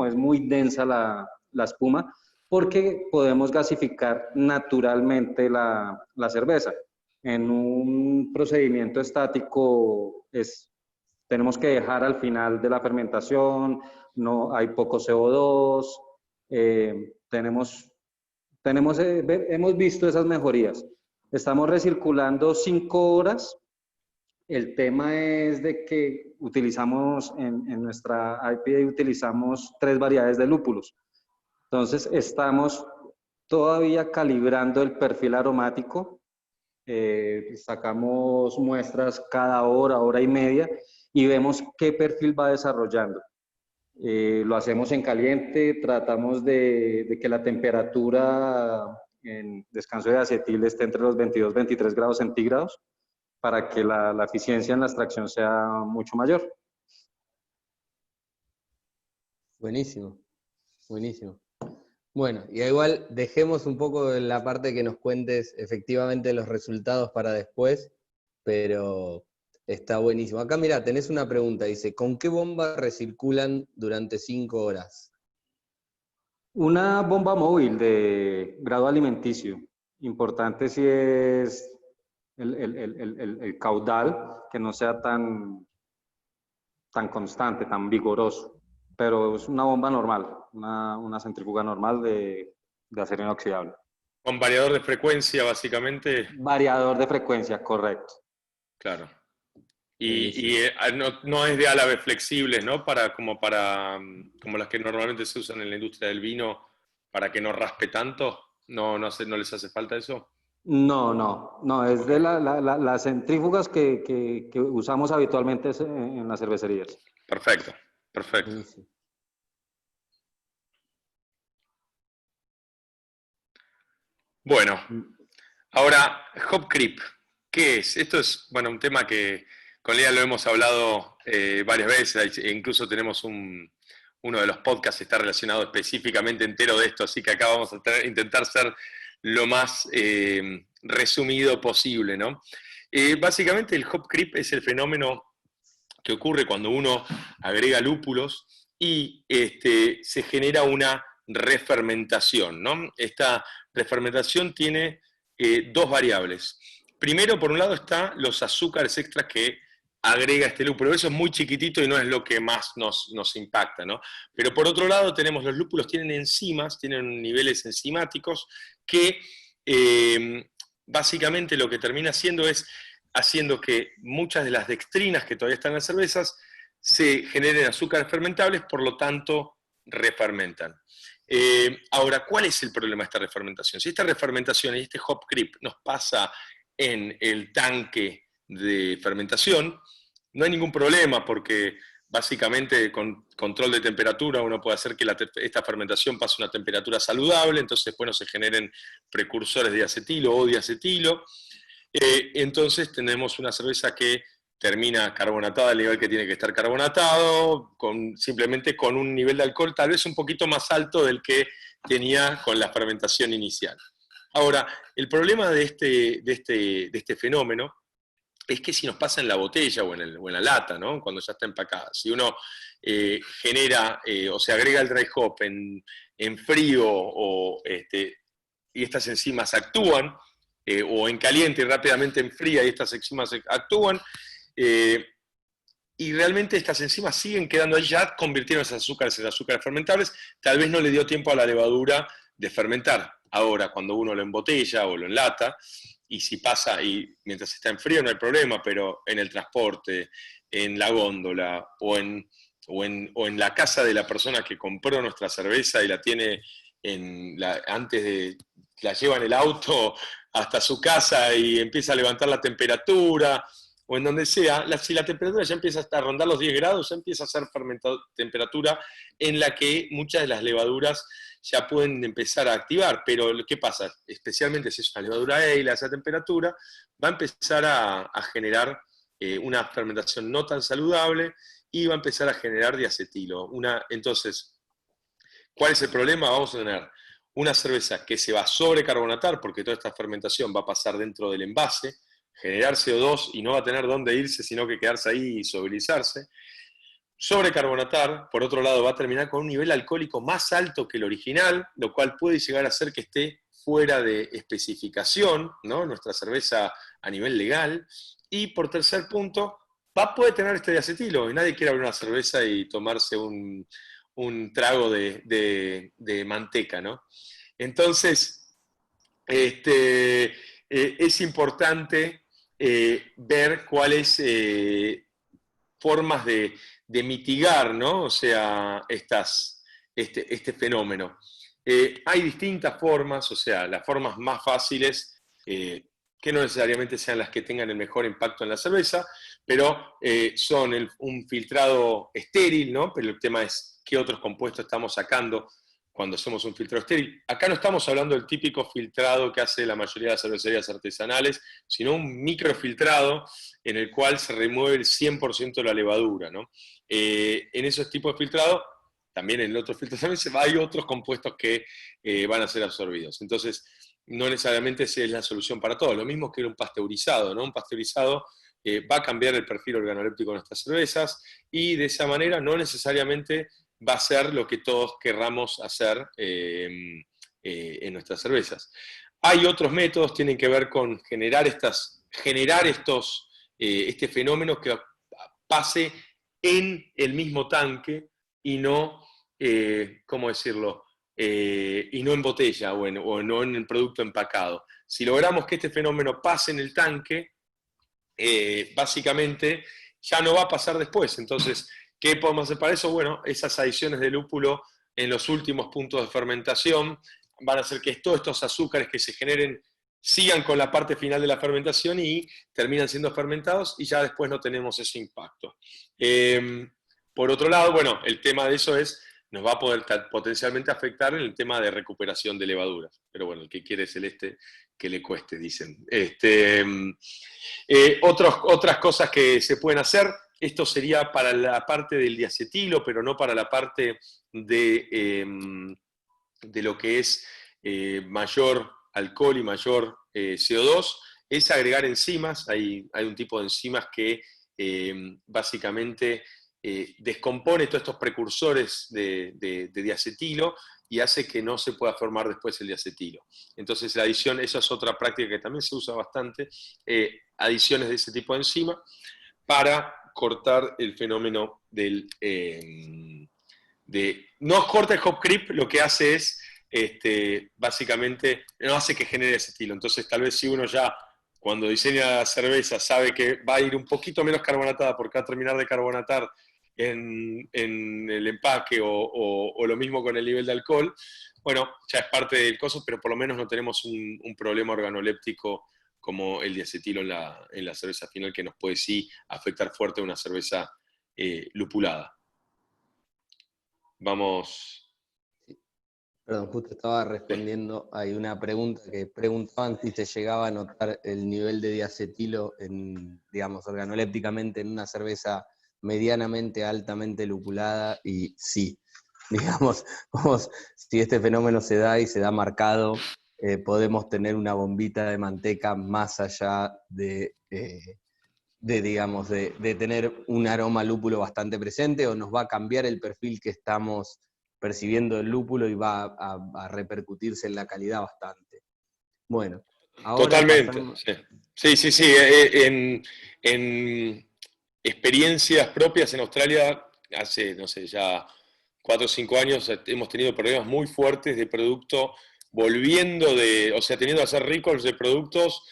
es muy densa la espuma, porque podemos gasificar naturalmente la cerveza. En un procedimiento estático tenemos que dejar al final de la fermentación, no hay poco CO2, hemos visto esas mejorías. Estamos recirculando 5 horas. El tema es de que utilizamos en nuestra IPA utilizamos 3 variedades de lúpulos. Entonces estamos todavía calibrando el perfil aromático. Sacamos muestras cada hora, hora y media y vemos qué perfil va desarrollando. Lo hacemos en caliente, tratamos de que la temperatura en descanso de acetil esté entre los 22 y 23 grados centígrados para que la eficiencia en la extracción sea mucho mayor. Buenísimo, buenísimo. Bueno, y igual dejemos un poco en la parte que nos cuentes efectivamente los resultados para después, pero está buenísimo. Acá mirá, tenés una pregunta, dice, ¿con qué bomba recirculan durante 5 horas? Una bomba móvil de grado alimenticio. Importante si es el caudal, que no sea tan constante, tan vigoroso. Pero es una bomba normal, una centrífuga normal de acero inoxidable. Con variador de frecuencia, básicamente. Variador de frecuencia, correcto. Claro. Y no es de álabes flexibles, ¿no? Como las que normalmente se usan en la industria del vino, para que no raspe tanto. ¿No les hace falta eso? No, es Okay. de las centrífugas que usamos habitualmente en las cervecerías. Perfecto. Buenísimo. Bueno, ahora, hop creep, ¿qué es? Esto es, bueno, un tema que con Lea lo hemos hablado varias veces, e incluso tenemos uno de los podcasts que está relacionado específicamente entero de esto, así que acá vamos a intentar ser lo más resumido posible, ¿no? Básicamente el hop creep es el fenómeno que ocurre cuando uno agrega lúpulos y se genera una refermentación, ¿no? Esta refermentación tiene 2 variables. Primero, por un lado, están los azúcares extras que agrega este lúpulo. Eso es muy chiquitito y no es lo que más nos impacta, ¿no? Pero por otro lado, tenemos los lúpulos, tienen enzimas, tienen niveles enzimáticos que básicamente lo que termina haciendo es haciendo que muchas de las dextrinas que todavía están en las cervezas se generen azúcares fermentables, por lo tanto refermentan. Ahora, ¿cuál es el problema de esta refermentación? Si esta refermentación y este hop creep nos pasa en el tanque de fermentación, no hay ningún problema porque básicamente con control de temperatura uno puede hacer que esta fermentación pase a una temperatura saludable, entonces bueno, se generen precursores de acetilo o diacetilo. Entonces tenemos una cerveza que termina carbonatada al nivel que tiene que estar carbonatado, simplemente con un nivel de alcohol tal vez un poquito más alto del que tenía con la fermentación inicial. Ahora, el problema de este fenómeno es que si nos pasa en la botella o en la lata, ¿no? Cuando ya está empacada, si uno genera o se agrega el dry hop en frío y estas enzimas actúan, o en caliente y rápidamente enfría y estas enzimas actúan, y realmente estas enzimas siguen quedando ahí, ya convirtieron esos azúcares en azúcares fermentables, tal vez no le dio tiempo a la levadura de fermentar. Ahora, cuando uno lo embotella o lo enlata, y si pasa, y mientras está en frío no hay problema, pero en el transporte, en la góndola, o en la casa de la persona que compró nuestra cerveza y la tiene la lleva en el auto hasta su casa y empieza a levantar la temperatura, o en donde sea, si la temperatura ya empieza a rondar los 10 grados, ya empieza a ser temperatura en la que muchas de las levaduras ya pueden empezar a activar. Pero ¿qué pasa? Especialmente si es una levadura ale a esa temperatura, va a empezar a generar una fermentación no tan saludable y va a empezar a generar diacetilo. Entonces, ¿cuál es el problema? Vamos a tener una cerveza que se va a sobrecarbonatar, porque toda esta fermentación va a pasar dentro del envase, generar CO2 y no va a tener dónde irse, sino que quedarse ahí y solubilizarse. Sobrecarbonatar, por otro lado, va a terminar con un nivel alcohólico más alto que el original, lo cual puede llegar a hacer que esté fuera de especificación, ¿no? Nuestra cerveza a nivel legal. Y por tercer punto, puede tener este diacetilo, y nadie quiere abrir una cerveza y tomarse un trago de manteca, ¿no? Entonces, es importante ver cuáles formas de mitigar, ¿no? O sea, este fenómeno. Hay distintas formas, o sea, las formas más fáciles, que no necesariamente sean las que tengan el mejor impacto en la cerveza, pero son un filtrado estéril, ¿no? Pero el tema es qué otros compuestos estamos sacando cuando hacemos un filtrado estéril. Acá no estamos hablando del típico filtrado que hace la mayoría de las cervecerías artesanales, sino un microfiltrado en el cual se remueve el 100% de la levadura, ¿no? En esos tipos de filtrado, también en el otro filtro también hay otros compuestos que van a ser absorbidos. Entonces, no necesariamente esa es la solución para todo. Lo mismo que un pasteurizado, ¿no? Un pasteurizado va a cambiar el perfil organoléptico de nuestras cervezas y de esa manera no necesariamente va a ser lo que todos querramos hacer en nuestras cervezas. Hay otros métodos, tienen que ver con generar este fenómeno que pase en el mismo tanque y no, ¿cómo decirlo? Y no en botella o no en el producto empacado. Si logramos que este fenómeno pase en el tanque, básicamente ya no va a pasar después. Entonces, ¿qué podemos hacer para eso? Bueno, esas adiciones de lúpulo en los últimos puntos de fermentación van a hacer que todos estos azúcares que se generen sigan con la parte final de la fermentación y terminan siendo fermentados y ya después no tenemos ese impacto. Por otro lado, bueno, el tema de eso nos va a poder potencialmente afectar en el tema de recuperación de levaduras. Pero bueno, el que quiere celeste, que le cueste, dicen. Otras cosas que se pueden hacer, esto sería para la parte del diacetilo, pero no para la parte de lo que es mayor alcohol y mayor CO2, es agregar enzimas. Hay un tipo de enzimas que básicamente descompone todos estos precursores de diacetilo y hace que no se pueda formar después el diacetilo. Entonces la adición, esa es otra práctica que también se usa bastante, adiciones de ese tipo de enzima para cortar el fenómeno no corta el hop creep, lo que hace es, básicamente, no hace que genere acetilo. Entonces tal vez si uno ya, cuando diseña la cerveza, sabe que va a ir un poquito menos carbonatada porque va a terminar de carbonatar en el empaque o lo mismo con el nivel de alcohol, bueno, ya es parte del coso, pero por lo menos no tenemos un problema organoléptico como el diacetilo en la cerveza final, que nos puede sí afectar fuerte a una cerveza lupulada. Vamos. Perdón, justo estaba respondiendo, hay una pregunta que preguntaban si se llegaba a notar el nivel de diacetilo digamos, organolépticamente en una cerveza medianamente, altamente lupulada, y sí, digamos, si este fenómeno se da y se da marcado, podemos tener una bombita de manteca más allá de tener un aroma lúpulo bastante presente, o nos va a cambiar el perfil que estamos percibiendo el lúpulo y va a repercutirse en la calidad bastante. Bueno, ahora totalmente. pasamos... Sí. En experiencias propias en Australia, hace, no sé, ya 4 o 5 años hemos tenido problemas muy fuertes de producto o sea, teniendo que hacer recalls de productos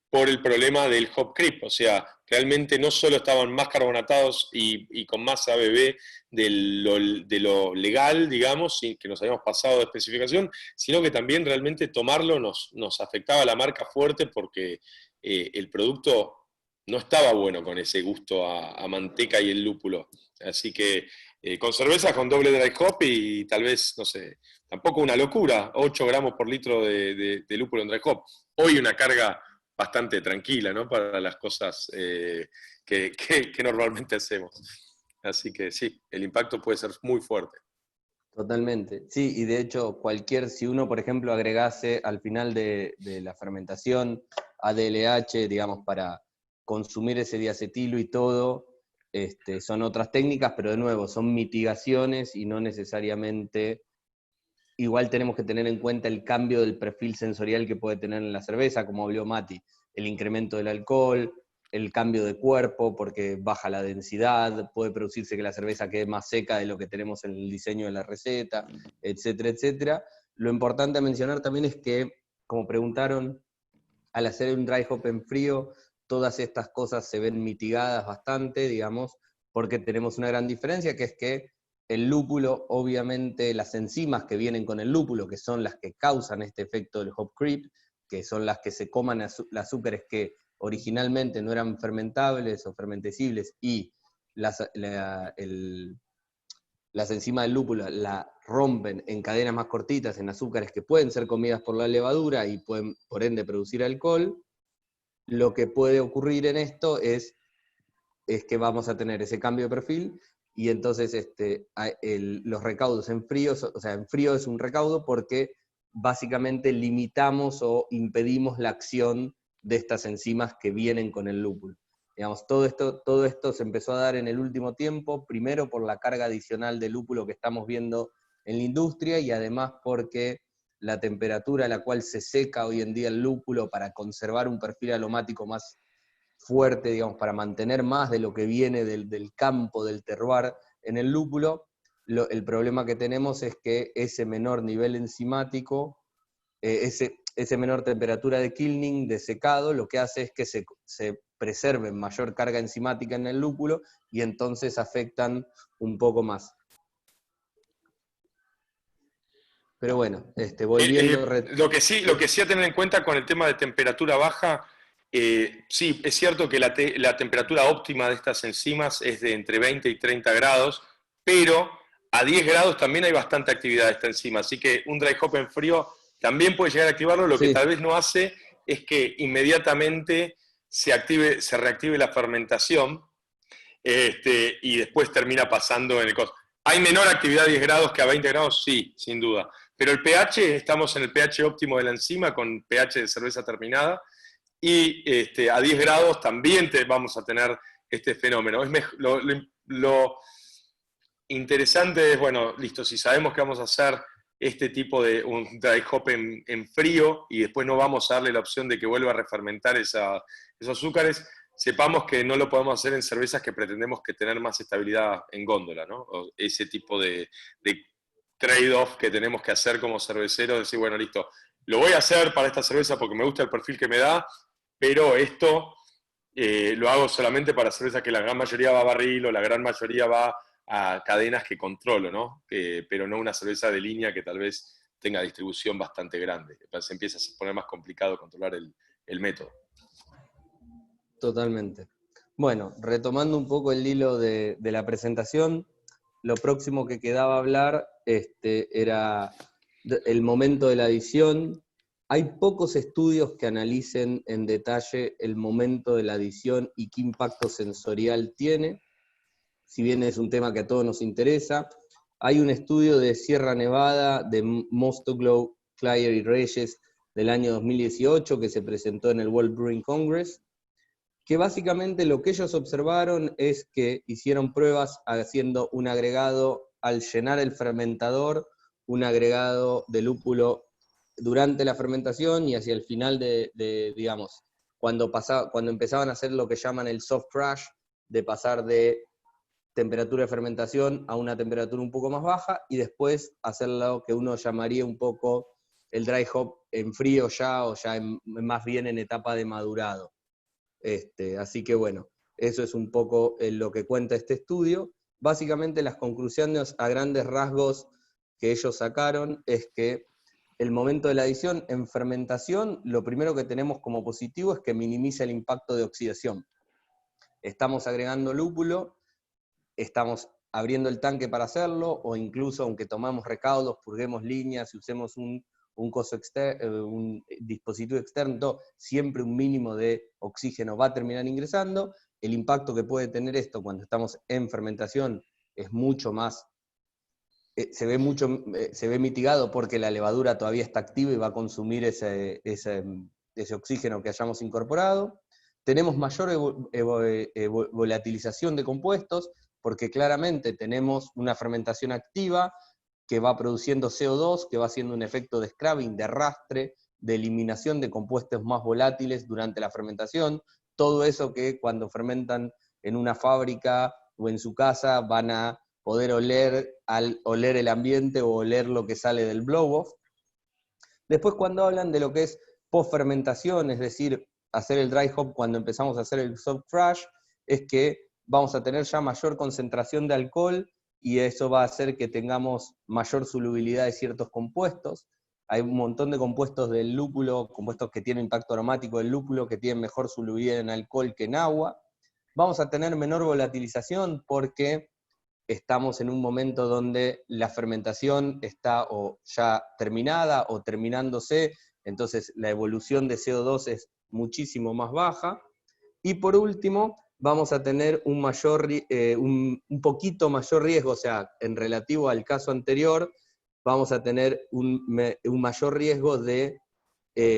por el problema del hop creep. O sea, realmente no solo estaban más carbonatados y con más ABV de lo legal, digamos, que nos habíamos pasado de especificación, sino que también realmente tomarlo nos afectaba a la marca fuerte porque el producto no estaba bueno con ese gusto a manteca y el lúpulo. Así que con cerveza con doble dry hop y tal vez, no sé, tampoco una locura, 8 gramos por litro de lúpulo en dry hop. Hoy una carga bastante tranquila, ¿no? Para las cosas que normalmente hacemos. Así que sí, el impacto puede ser muy fuerte. Totalmente, sí, y de hecho si uno, por ejemplo, agregase al final de la fermentación ADLH, digamos, para consumir ese diacetilo y todo, son otras técnicas, pero de nuevo, son mitigaciones y no necesariamente igual tenemos que tener en cuenta el cambio del perfil sensorial que puede tener en la cerveza, como habló Mati, el incremento del alcohol, el cambio de cuerpo, porque baja la densidad, puede producirse que la cerveza quede más seca de lo que tenemos en el diseño de la receta, etcétera, etcétera. Lo importante a mencionar también es que, como preguntaron, al hacer un dry hop en frío, todas estas cosas se ven mitigadas bastante, digamos, porque tenemos una gran diferencia, que es que el lúpulo, obviamente, las enzimas que vienen con el lúpulo, que son las que causan este efecto del hop creep, que son las que se coman las azúcares que originalmente no eran fermentables o fermentecibles, y las enzimas del lúpulo la rompen en cadenas más cortitas, en azúcares que pueden ser comidas por la levadura y pueden, por ende, producir alcohol. Lo que puede ocurrir en esto es que vamos a tener ese cambio de perfil, y entonces los recaudos en frío, o sea, en frío es un recaudo porque básicamente limitamos o impedimos la acción de estas enzimas que vienen con el lúpulo. Digamos, todo esto se empezó a dar en el último tiempo, primero por la carga adicional de lúpulo que estamos viendo en la industria, y además porque la temperatura a la cual se seca hoy en día el lúpulo para conservar un perfil aromático más fuerte, digamos, para mantener más de lo que viene del campo, del terroir en el lúpulo, el problema que tenemos es que ese menor nivel enzimático, ese menor temperatura de kilning, de secado, lo que hace es que se preserve mayor carga enzimática en el lúpulo, y entonces afectan un poco más. Pero bueno, volviendo... Lo que sí a tener en cuenta con el tema de temperatura baja, sí, es cierto que la temperatura óptima de estas enzimas es de entre 20 y 30 grados, pero a 10 grados también hay bastante actividad de esta enzima, así que un dry hop en frío también puede llegar a activarlo. Lo que tal vez no hace es que inmediatamente se reactive la fermentación, y después termina pasando en el costo. ¿Hay menor actividad a 10 grados que a 20 grados? Sí, sin duda. Pero el pH, estamos en el pH óptimo de la enzima con pH de cerveza terminada, y a 10 grados también vamos a tener este fenómeno. Lo interesante es, bueno, listo, si sabemos que vamos a hacer este tipo de un dry hop en frío y después no vamos a darle la opción de que vuelva a refermentar esos azúcares, sepamos que no lo podemos hacer en cervezas que pretendemos que tener más estabilidad en góndola, ¿no? O ese tipo de trade-off que tenemos que hacer como cerveceros, decir, bueno, listo, lo voy a hacer para esta cerveza porque me gusta el perfil que me da, pero esto lo hago solamente para cervezas que la gran mayoría va a barril o la gran mayoría va a cadenas que controlo, ¿no? Pero no una cerveza de línea que tal vez tenga distribución bastante grande. Se empieza a poner más complicado controlar el método. Totalmente. Bueno, retomando un poco el hilo de la presentación, lo próximo que quedaba hablar era el momento de la adición. Hay pocos estudios que analicen en detalle el momento de la adición y qué impacto sensorial tiene, si bien es un tema que a todos nos interesa. Hay un estudio de Sierra Nevada, de Mostoglou, Clyer y Reyes, del año 2018, que se presentó en el World Brewing Congress, que básicamente lo que ellos observaron es que hicieron pruebas haciendo un agregado, al llenar el fermentador, un agregado de lúpulo durante la fermentación y hacia el final digamos, cuando empezaban a hacer lo que llaman el soft crash, de pasar de temperatura de fermentación a una temperatura un poco más baja, y después hacer lo que uno llamaría un poco el dry hop en frío ya, o ya más bien en etapa de madurado. Así que bueno, eso es un poco lo que cuenta este estudio. Básicamente las conclusiones a grandes rasgos que ellos sacaron es que el momento de la adición en fermentación, lo primero que tenemos como positivo es que minimiza el impacto de oxidación. Estamos agregando lúpulo, estamos abriendo el tanque para hacerlo, o incluso aunque tomamos recaudos, purguemos líneas y usemos un dispositivo externo, siempre un mínimo de oxígeno va a terminar ingresando. El impacto que puede tener esto cuando estamos en fermentación es mucho más, se ve mitigado porque la levadura todavía está activa y va a consumir ese oxígeno que hayamos incorporado. Tenemos mayor volatilización de compuestos, porque claramente tenemos una fermentación activa que va produciendo CO2, que va haciendo un efecto de scrubbing, de arrastre, de eliminación de compuestos más volátiles durante la fermentación, todo eso que cuando fermentan en una fábrica o en su casa van a poder oler, al oler el ambiente o oler lo que sale del blow-off. Después cuando hablan de lo que es post-fermentación, es decir, hacer el dry hop cuando empezamos a hacer el soft crush, es que vamos a tener ya mayor concentración de alcohol y eso va a hacer que tengamos mayor solubilidad de ciertos compuestos. Hay un montón de compuestos del lúpulo, compuestos que tienen impacto aromático del lúpulo, que tienen mejor solubilidad en alcohol que en agua. Vamos a tener menor volatilización porque estamos en un momento donde la fermentación está o ya terminada o terminándose, entonces la evolución de CO2 es muchísimo más baja. Y por último, vamos a tener un poquito mayor riesgo, o sea, en relativo al caso anterior, vamos a tener un mayor riesgo de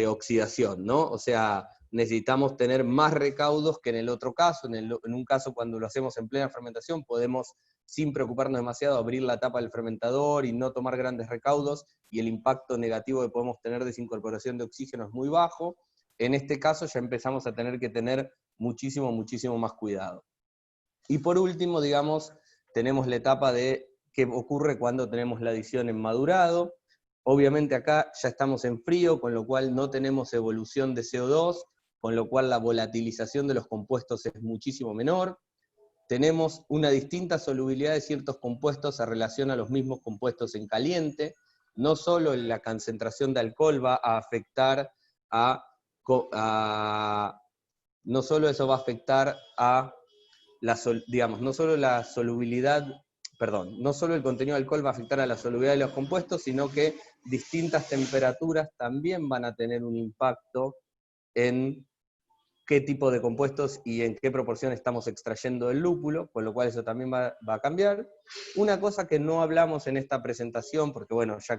oxidación, ¿no? O sea, necesitamos tener más recaudos que en el otro caso. En un caso, cuando lo hacemos en plena fermentación, podemos, sin preocuparnos demasiado, abrir la tapa del fermentador y no tomar grandes recaudos, y el impacto negativo que podemos tener de desincorporación de oxígeno es muy bajo. En este caso ya empezamos a tener que tener muchísimo más cuidado. Y por último, digamos, tenemos la etapa de qué ocurre cuando tenemos la adición en madurado. Obviamente acá ya estamos en frío, con lo cual no tenemos evolución de CO2, con lo cual la volatilización de los compuestos es muchísimo menor. Tenemos una distinta solubilidad de ciertos compuestos en relación a los mismos compuestos en caliente. No solo la concentración de alcohol va a afectar no solo eso va a afectar a no solo la solubilidad, no solo el contenido de alcohol va a afectar a la solubilidad de los compuestos, sino que distintas temperaturas también van a tener un impacto en qué tipo de compuestos y en qué proporción estamos extrayendo del lúpulo, con lo cual eso también va a cambiar. Una cosa que no hablamos en esta presentación, porque bueno, ya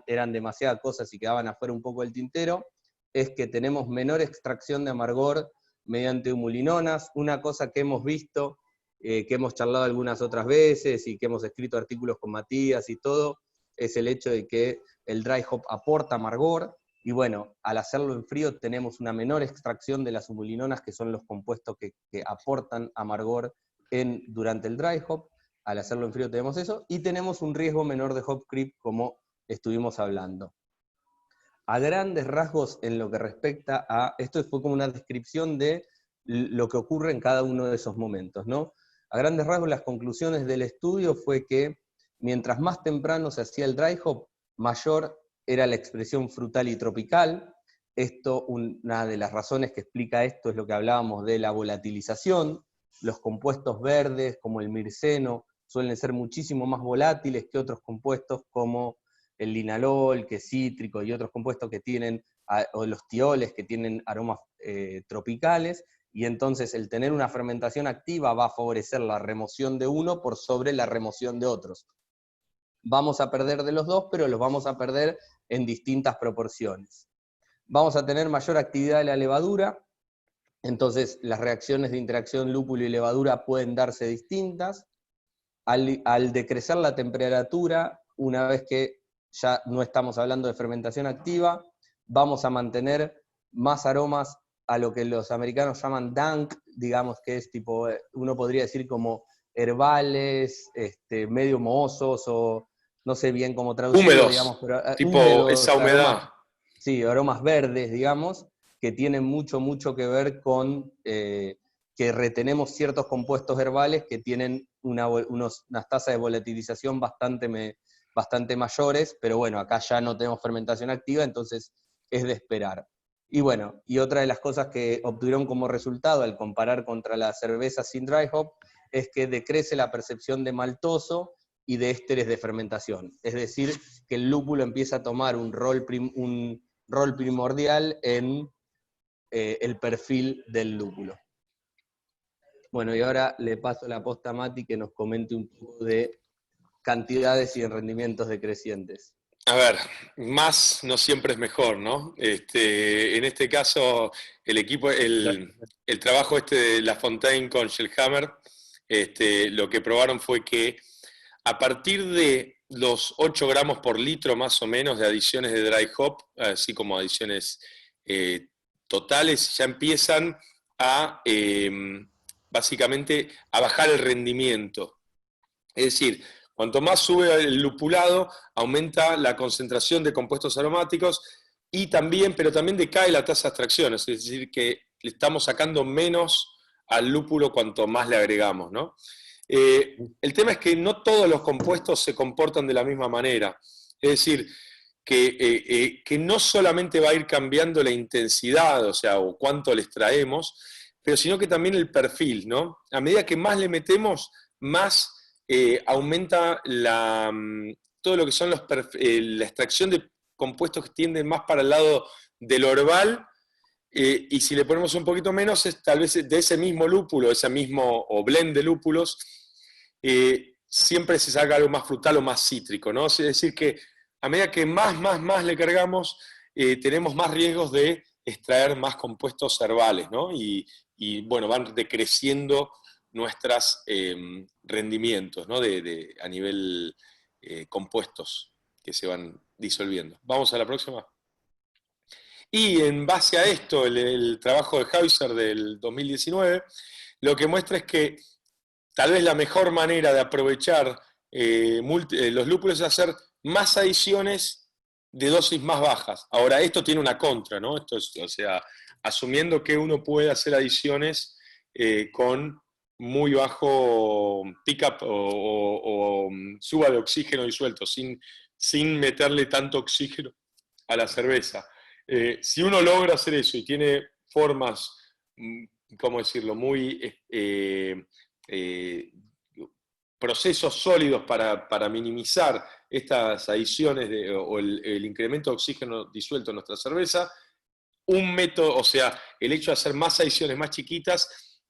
eran demasiadas cosas y quedaban afuera un poco del tintero, es que tenemos menor extracción de amargor mediante humulinonas. Una cosa que hemos visto, que hemos charlado algunas otras veces y que hemos escrito artículos con Matías y todo, es el hecho de que el dry hop aporta amargor, y bueno, al hacerlo en frío tenemos una menor extracción de las humulinonas, que son los compuestos que aportan amargor durante el dry hop. Al hacerlo en frío tenemos eso, y tenemos un riesgo menor de hop creep, como estuvimos hablando. A grandes rasgos, en lo que respecta a, esto fue como una descripción de lo que ocurre en cada uno de esos momentos, ¿no? A grandes rasgos, las conclusiones del estudio fue que mientras más temprano se hacía el dry hop, mayor era la expresión frutal y tropical. Esto, una de las razones que explica esto es lo que hablábamos de la volatilización. Los compuestos verdes, como el mirceno, suelen ser muchísimo más volátiles que otros compuestos como el linalol, que es cítrico, y otros compuestos que tienen, o los tioles, que tienen aromas tropicales, y entonces el tener una fermentación activa va a favorecer la remoción de uno por sobre la remoción de otros. Vamos a perder de los dos, pero los vamos a perder en distintas proporciones. Vamos a tener mayor actividad de la levadura, entonces las reacciones de interacción lúpulo y levadura pueden darse distintas. Al decrecer la temperatura, una vez que ya no estamos hablando de fermentación activa, vamos a mantener más aromas a lo que los americanos llaman dank, digamos que es tipo, uno podría decir como herbales, medio mohosos, o no sé bien cómo traducirlo, húmedos, digamos, pero tipo húmedos, esa humedad. aromas, sí, aromas verdes, digamos, que tienen mucho que ver con que retenemos ciertos compuestos herbales que tienen unas tasas de volatilización bastante mayores, pero bueno, acá ya no tenemos fermentación activa, entonces es de esperar. Y bueno, y otra de las cosas que obtuvieron como resultado al comparar contra la cerveza sin dry hop es que decrece la percepción de maltoso y de ésteres de fermentación. Es decir, que el lúpulo empieza a tomar un rol primordial en el perfil del lúpulo. Bueno, y ahora le paso la posta a Mati que nos comente un poco de cantidades y rendimientos decrecientes. A ver, más no siempre es mejor, ¿no? En este caso, el trabajo de LaFontaine con Shellhammer, lo que probaron fue que a partir de los 8 gramos por litro más o menos de adiciones de dry hop, así como adiciones totales, ya empiezan a básicamente a bajar el rendimiento. Es decir, cuanto más sube el lupulado, aumenta la concentración de compuestos aromáticos y también, pero también decae la tasa de extracción, es decir, que le estamos sacando menos al lúpulo cuanto más le agregamos, ¿no? El tema es que no todos los compuestos se comportan de la misma manera. Es decir, que no solamente va a ir cambiando la intensidad, o sea, o cuánto le extraemos, pero sino que también el perfil, ¿no? A medida que más le metemos, más aumenta todo lo que son la extracción de compuestos que tienden más para el lado del orval, y si le ponemos un poquito menos, es tal vez de ese mismo lúpulo, ese mismo o blend de lúpulos, siempre se saca algo más frutal o más cítrico, ¿no? Es decir, que a medida que más le cargamos, tenemos más riesgos de extraer más compuestos herbales, ¿no? Y bueno, van decreciendo nuestros rendimientos, ¿no? A nivel compuestos que se van disolviendo. Vamos a la próxima. Y en base a esto, el trabajo de Hauser del 2019, lo que muestra es que tal vez la mejor manera de aprovechar los lúpulos es hacer más adiciones de dosis más bajas. Ahora, esto tiene una contra, ¿no? Esto es, o sea, asumiendo que uno puede hacer adiciones con muy bajo pick-up o suba de oxígeno disuelto, sin meterle tanto oxígeno a la cerveza. Si uno logra hacer eso y tiene formas, ¿cómo decirlo?, muy procesos sólidos para minimizar estas adiciones o el incremento de oxígeno disuelto en nuestra cerveza, un método, o sea, el hecho de hacer más adiciones más chiquitas,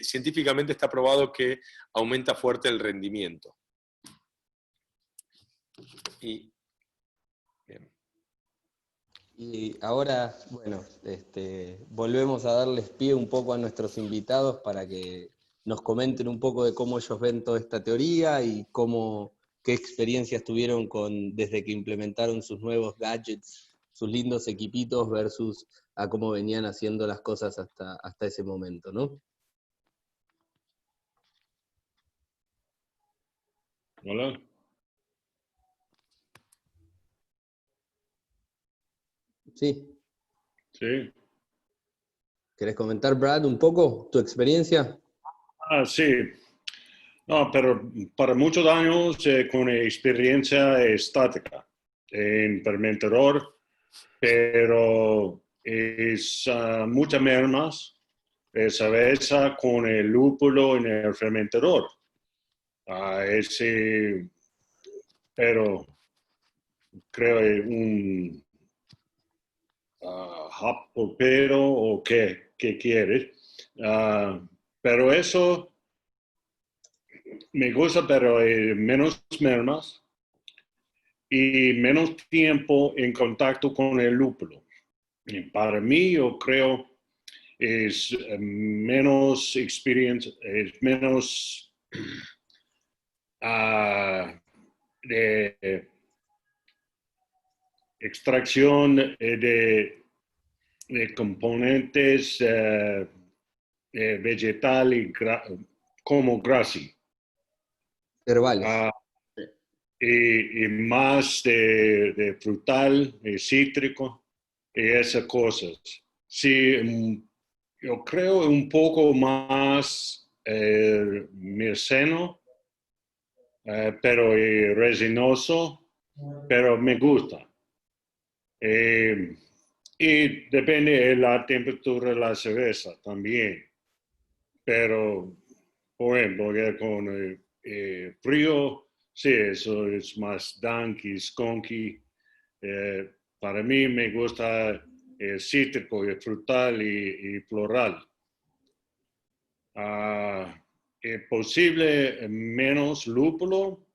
científicamente está probado que aumenta fuerte el rendimiento. Y ahora, bueno, volvemos a darles pie un poco a nuestros invitados para que nos comenten un poco de cómo ellos ven toda esta teoría y qué experiencias tuvieron desde que implementaron sus nuevos gadgets, sus lindos equipitos versus a cómo venían haciendo las cosas hasta ese momento, ¿no? Hola. Sí. Sí. ¿Querés comentar, Brad, un poco tu experiencia? Sí. No, pero para muchos años con experiencia estática en fermentador, pero es muchas mermas de cerveza con el lúpulo en el fermentador. Pero creo un hop pero o qué quieres. Pero eso me gusta, pero menos mermas y menos tiempo en contacto con el lúpulo. Y para mí, yo creo, es menos experiencia, es menos de extracción de componentes vegetal como grasa. Herbales. Y más de frutal, cítrico y esas cosas. Sí, yo creo un poco más mirceno, pero resinoso, pero me gusta. Y depende de la temperatura de la cerveza también. Pero, por ejemplo, con frío, sí, eso es más danky, skunky. Para mí me gusta cítrico y frutal y floral. Posible menos lúpulo,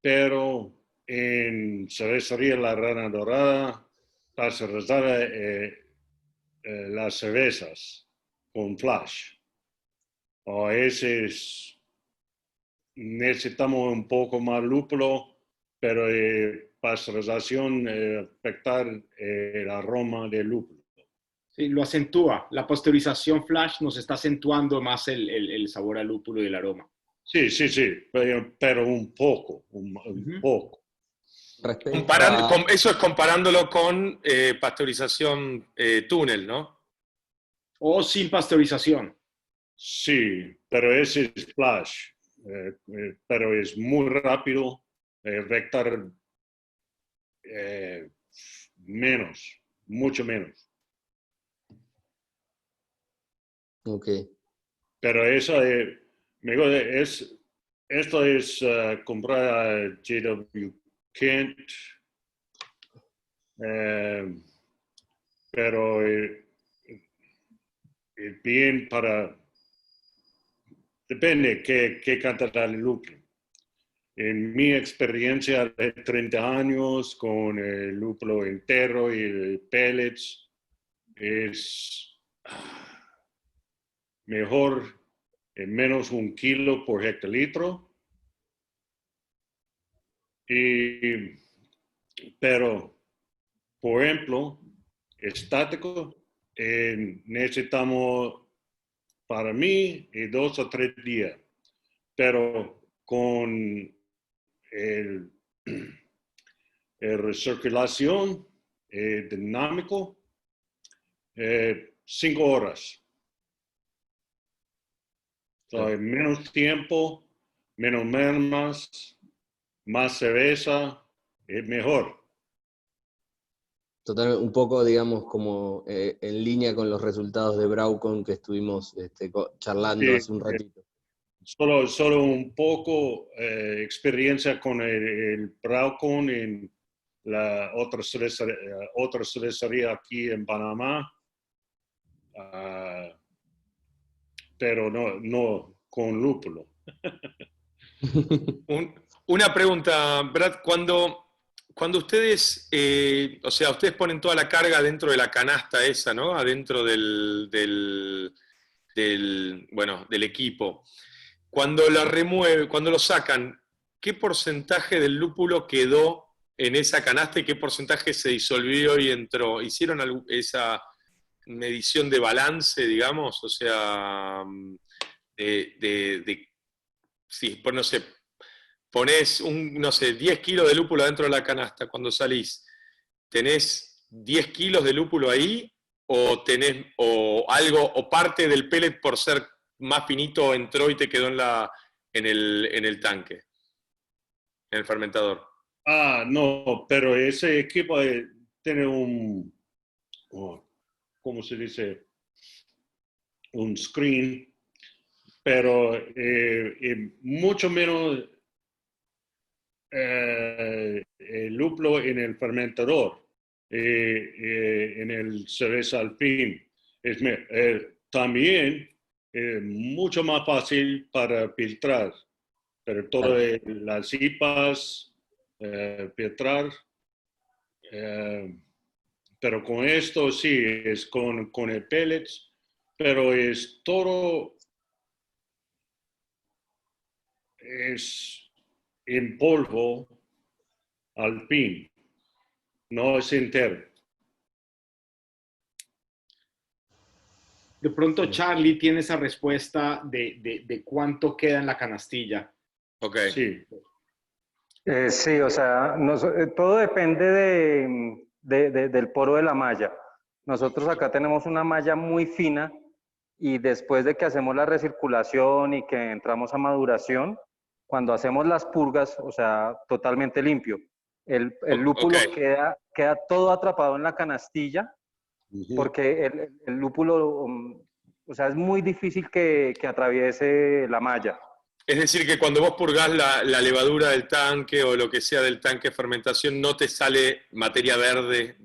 pero en cervecería La Rana Dorada, pasterizada las cervezas con flash. Ese es necesitamos un poco más lúpulo, pero pasteurización afectar el aroma del lúpulo. Sí, lo acentúa. La pasteurización flash nos está acentuando más el sabor al lúpulo y el aroma. Sí, pero un poco, un poco. Eso es comparándolo con pasteurización túnel, ¿no? O sin pasteurización. Sí, pero ese es flash, pero es muy rápido, afectar menos, mucho menos. Ok. Pero eso esto es comprar a J.W. Kent, pero es bien para, depende qué cantidad de lúpulo. En mi experiencia de 30 años con el lúpulo entero y el pellets, es mejor menos 1 kilo por hectolitro. Pero, por ejemplo, estático, necesitamos para mí 2 o 3 días, pero con el recirculación dinámico, 5 horas. So, menos tiempo, menos mermas, más cerveza, es mejor. Totalmente, un poco, digamos, como en línea con los resultados de Braucon que estuvimos charlando hace un ratito. Solo un poco experiencia con el Braucon en la otra cervecería aquí en Panamá, pero no con lúpulo. Una pregunta, Brad, cuando ustedes, o sea, ustedes ponen toda la carga dentro de la canasta esa, ¿no? Adentro del equipo. Cuando la remueve, cuando lo sacan, ¿qué porcentaje del lúpulo quedó en esa canasta y qué porcentaje se disolvió y entró? ¿Hicieron esa medición de balance, digamos? O sea, sí, no sé, ponés 10 kilos de lúpulo dentro de la canasta cuando salís. ¿Tenés 10 kilos de lúpulo ahí? ¿O tenés o parte del pellet por ser más finito entró y te quedó en el tanque, en el fermentador? No, pero ese equipo tiene ¿cómo se dice? Un screen, pero mucho menos el lúpulo en el fermentador, en el cerveza alpín. También mucho más fácil para filtrar, pero todas las IPAs, filtrar. Pero con esto sí, es con el pellets, pero es todo es en polvo alpín, no es entero. De pronto Charlie tiene esa respuesta de cuánto queda en la canastilla. Ok. Sí. Sí, o sea, todo depende del poro de la malla. Nosotros acá tenemos una malla muy fina y después de que hacemos la recirculación y que entramos a maduración, cuando hacemos las purgas, o sea, totalmente limpio. El lúpulo queda todo atrapado en la canastilla porque el lúpulo, o sea, es muy difícil que atraviese la malla. Es decir, que cuando vos purgás la levadura del tanque o lo que sea del tanque de fermentación, no te sale materia verde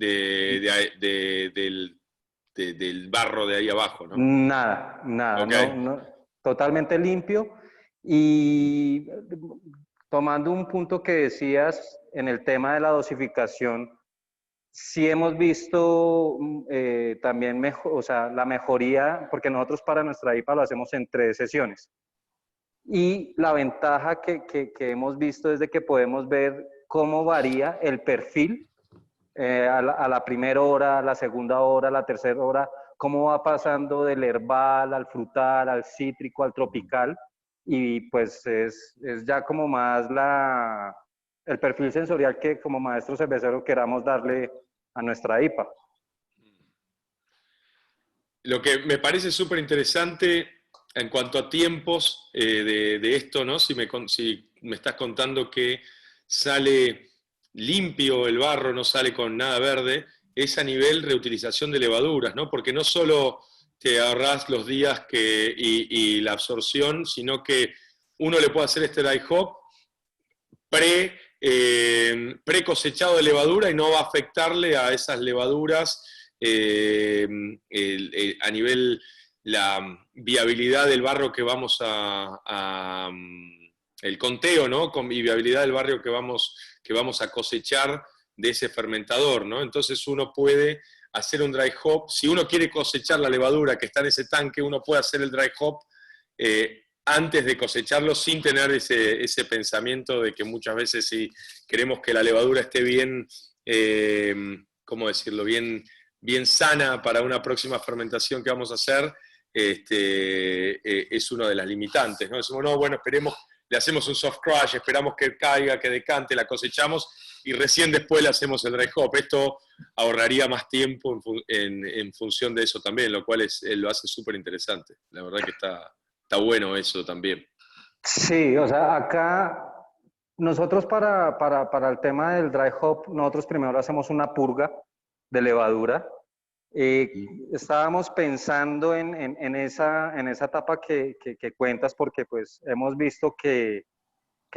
del barro de ahí abajo, ¿no? Nada, Okay. no, totalmente limpio. Y tomando un punto que decías en el tema de la dosificación, sí hemos visto también la mejoría, porque nosotros para nuestra IPA lo hacemos en 3 sesiones. Y la ventaja que hemos visto es de que podemos ver cómo varía el perfil a la primera hora, a la segunda hora, a la tercera hora, cómo va pasando del herbal al frutal, al cítrico, al tropical, y pues es ya como más el perfil sensorial que como maestro cervecero queramos darle a nuestra IPA. Lo que me parece súper interesante en cuanto a tiempos de esto, ¿no? Si me estás contando que sale limpio el barro, no sale con nada verde, es a nivel reutilización de levaduras, ¿no? Porque no solo te ahorrás los días y la absorción, sino que uno le puede hacer este dry hop pre cosechado de levadura y no va a afectarle a esas levaduras a nivel la viabilidad del barro que vamos el conteo, ¿no? Y viabilidad del barrio que vamos a cosechar de ese fermentador, ¿no? Entonces uno puede hacer un dry hop, si uno quiere cosechar la levadura que está en ese tanque, uno puede hacer el dry hop antes de cosecharlo sin tener ese pensamiento de que muchas veces si queremos que la levadura esté bien, ¿cómo decirlo?, bien sana para una próxima fermentación que vamos a hacer, es una de las limitantes, ¿no? Decimos, no, bueno, esperemos, le hacemos un soft crush, esperamos que caiga, que decante, la cosechamos y recién después le hacemos el dry hop. Esto ahorraría más tiempo en función de eso también, lo cual lo hace súper interesante. La verdad que está bueno eso también. Sí, o sea, acá nosotros para el tema del dry hop, nosotros primero hacemos una purga de levadura. Estábamos pensando en esa etapa que cuentas, porque pues hemos visto que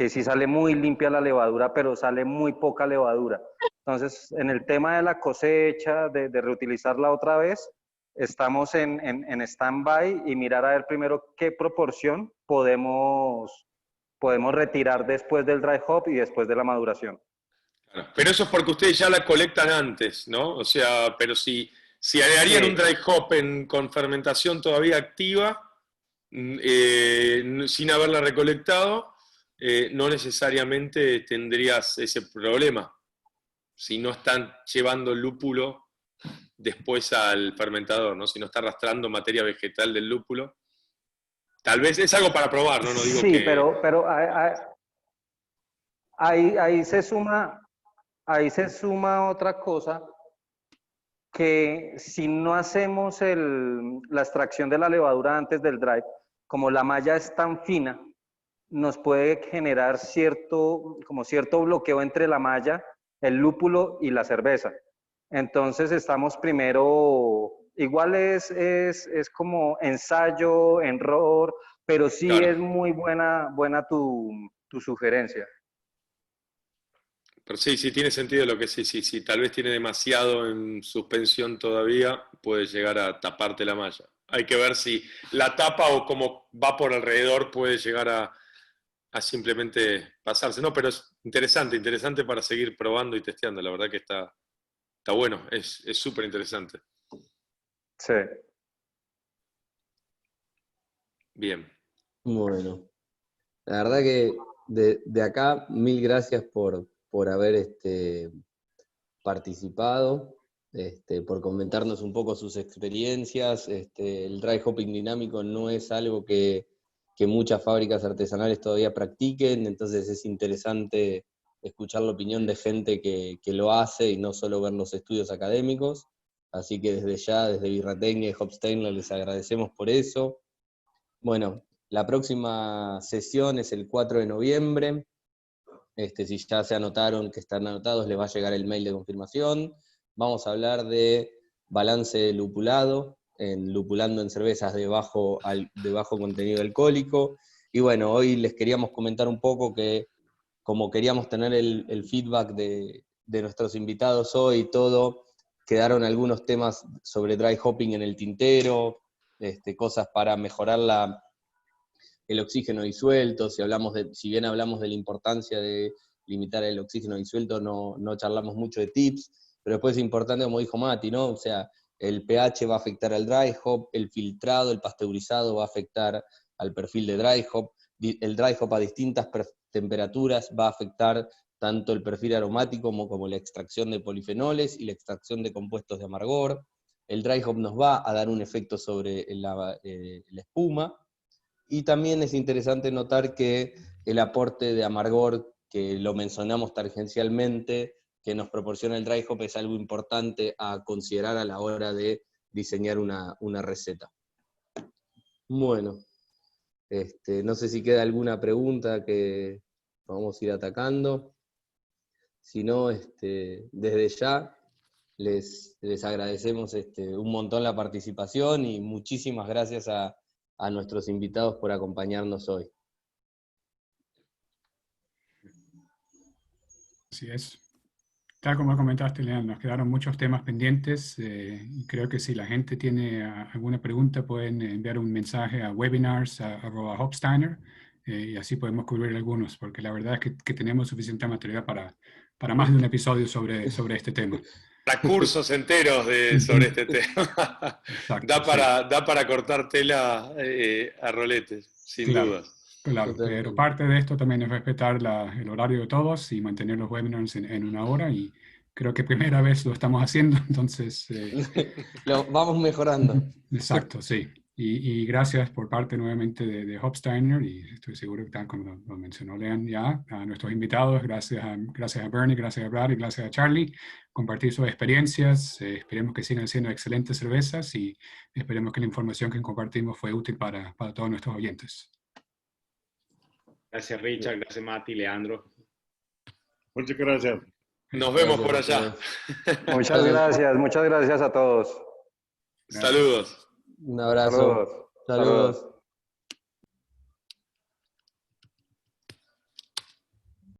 sí sale muy limpia la levadura, pero sale muy poca levadura. Entonces, en el tema de la cosecha, de reutilizarla otra vez, estamos en stand-by y mirar a ver primero qué proporción podemos retirar después del dry hop y después de la maduración. Claro, pero eso es porque ustedes ya la colectan antes, ¿no? O sea, pero si harían un dry hop con fermentación todavía activa, sin haberla recolectado, no necesariamente tendrías ese problema si no están llevando lúpulo después al fermentador, ¿no? Si no está arrastrando materia vegetal del lúpulo. Tal vez es algo para probar, ¿no? No digo sí, que... pero ahí se suma otra cosa, que si no hacemos la extracción de la levadura antes del dry, como la malla es tan fina, nos puede generar cierto bloqueo entre la malla, el lúpulo y la cerveza. Entonces estamos primero, igual es como ensayo, error, pero sí claro. Es muy buena tu sugerencia. Pero sí, tiene sentido lo que sí, tal vez tiene demasiado en suspensión todavía, puede llegar a taparte la malla. Hay que ver si la tapa o como va por alrededor puede llegar a simplemente pasarse. No, pero es interesante para seguir probando y testeando. La verdad que está bueno, es súper interesante. Sí. Bien. Bueno, la verdad que de acá, mil gracias por haber participado, por comentarnos un poco sus experiencias. El dry hopping dinámico no es algo que muchas fábricas artesanales todavía practiquen, entonces es interesante escuchar la opinión de gente que lo hace y no solo ver los estudios académicos. Así que desde ya, desde Birratecnia y Hopsteiner les agradecemos por eso. Bueno, la próxima sesión es el 4 de noviembre. Si ya se anotaron, que están anotados, les va a llegar el mail de confirmación. Vamos a hablar de balance lupulado, lupulando en cervezas de bajo contenido alcohólico. Y bueno, hoy les queríamos comentar un poco que, como queríamos tener el feedback de nuestros invitados hoy y todo, quedaron algunos temas sobre dry hopping en el tintero, cosas para mejorar el oxígeno disuelto. Si bien hablamos de la importancia de limitar el oxígeno disuelto, no charlamos mucho de tips, pero después es importante, como dijo Mati, ¿no? O sea, el pH va a afectar al dry hop, el filtrado, el pasteurizado va a afectar al perfil de dry hop, el dry hop a distintas temperaturas va a afectar tanto el perfil aromático como la extracción de polifenoles y la extracción de compuestos de amargor. El dry hop nos va a dar un efecto sobre la espuma, y también es interesante notar que el aporte de amargor, que lo mencionamos tangencialmente, que nos proporciona el dry hop, es algo importante a considerar a la hora de diseñar una receta. Bueno, no sé si queda alguna pregunta que vamos a ir atacando. Si no, desde ya les agradecemos un montón la participación y muchísimas gracias a nuestros invitados por acompañarnos hoy. Así es. Tal como comentaste, Leandro, nos quedaron muchos temas pendientes y creo que si la gente tiene alguna pregunta pueden enviar un mensaje a webinars@hopsteiner y así podemos cubrir algunos, porque la verdad es que tenemos suficiente material para más de un episodio sobre este tema. Para cursos enteros sobre este tema. Exacto, Da para cortar tela a roletes, sin dudas. Claro, Totalmente. pero parte de esto también es respetar el horario de todos y mantener los webinars en una hora, y creo que primera vez lo estamos haciendo, entonces... Lo vamos mejorando. Exacto, sí. Y gracias por parte nuevamente de Hopsteiner, y estoy seguro que tal como lo mencionó Lean ya, a nuestros invitados, gracias a Bernie, gracias a Brad y gracias a Charlie, compartir sus experiencias, esperemos que sigan siendo excelentes cervezas y esperemos que la información que compartimos fue útil para todos nuestros oyentes. Gracias, Richard. Gracias, Mati, Leandro. Muchas gracias. Nos vemos por allá. Muchas gracias a todos. Saludos. Un abrazo. Saludos. Saludos.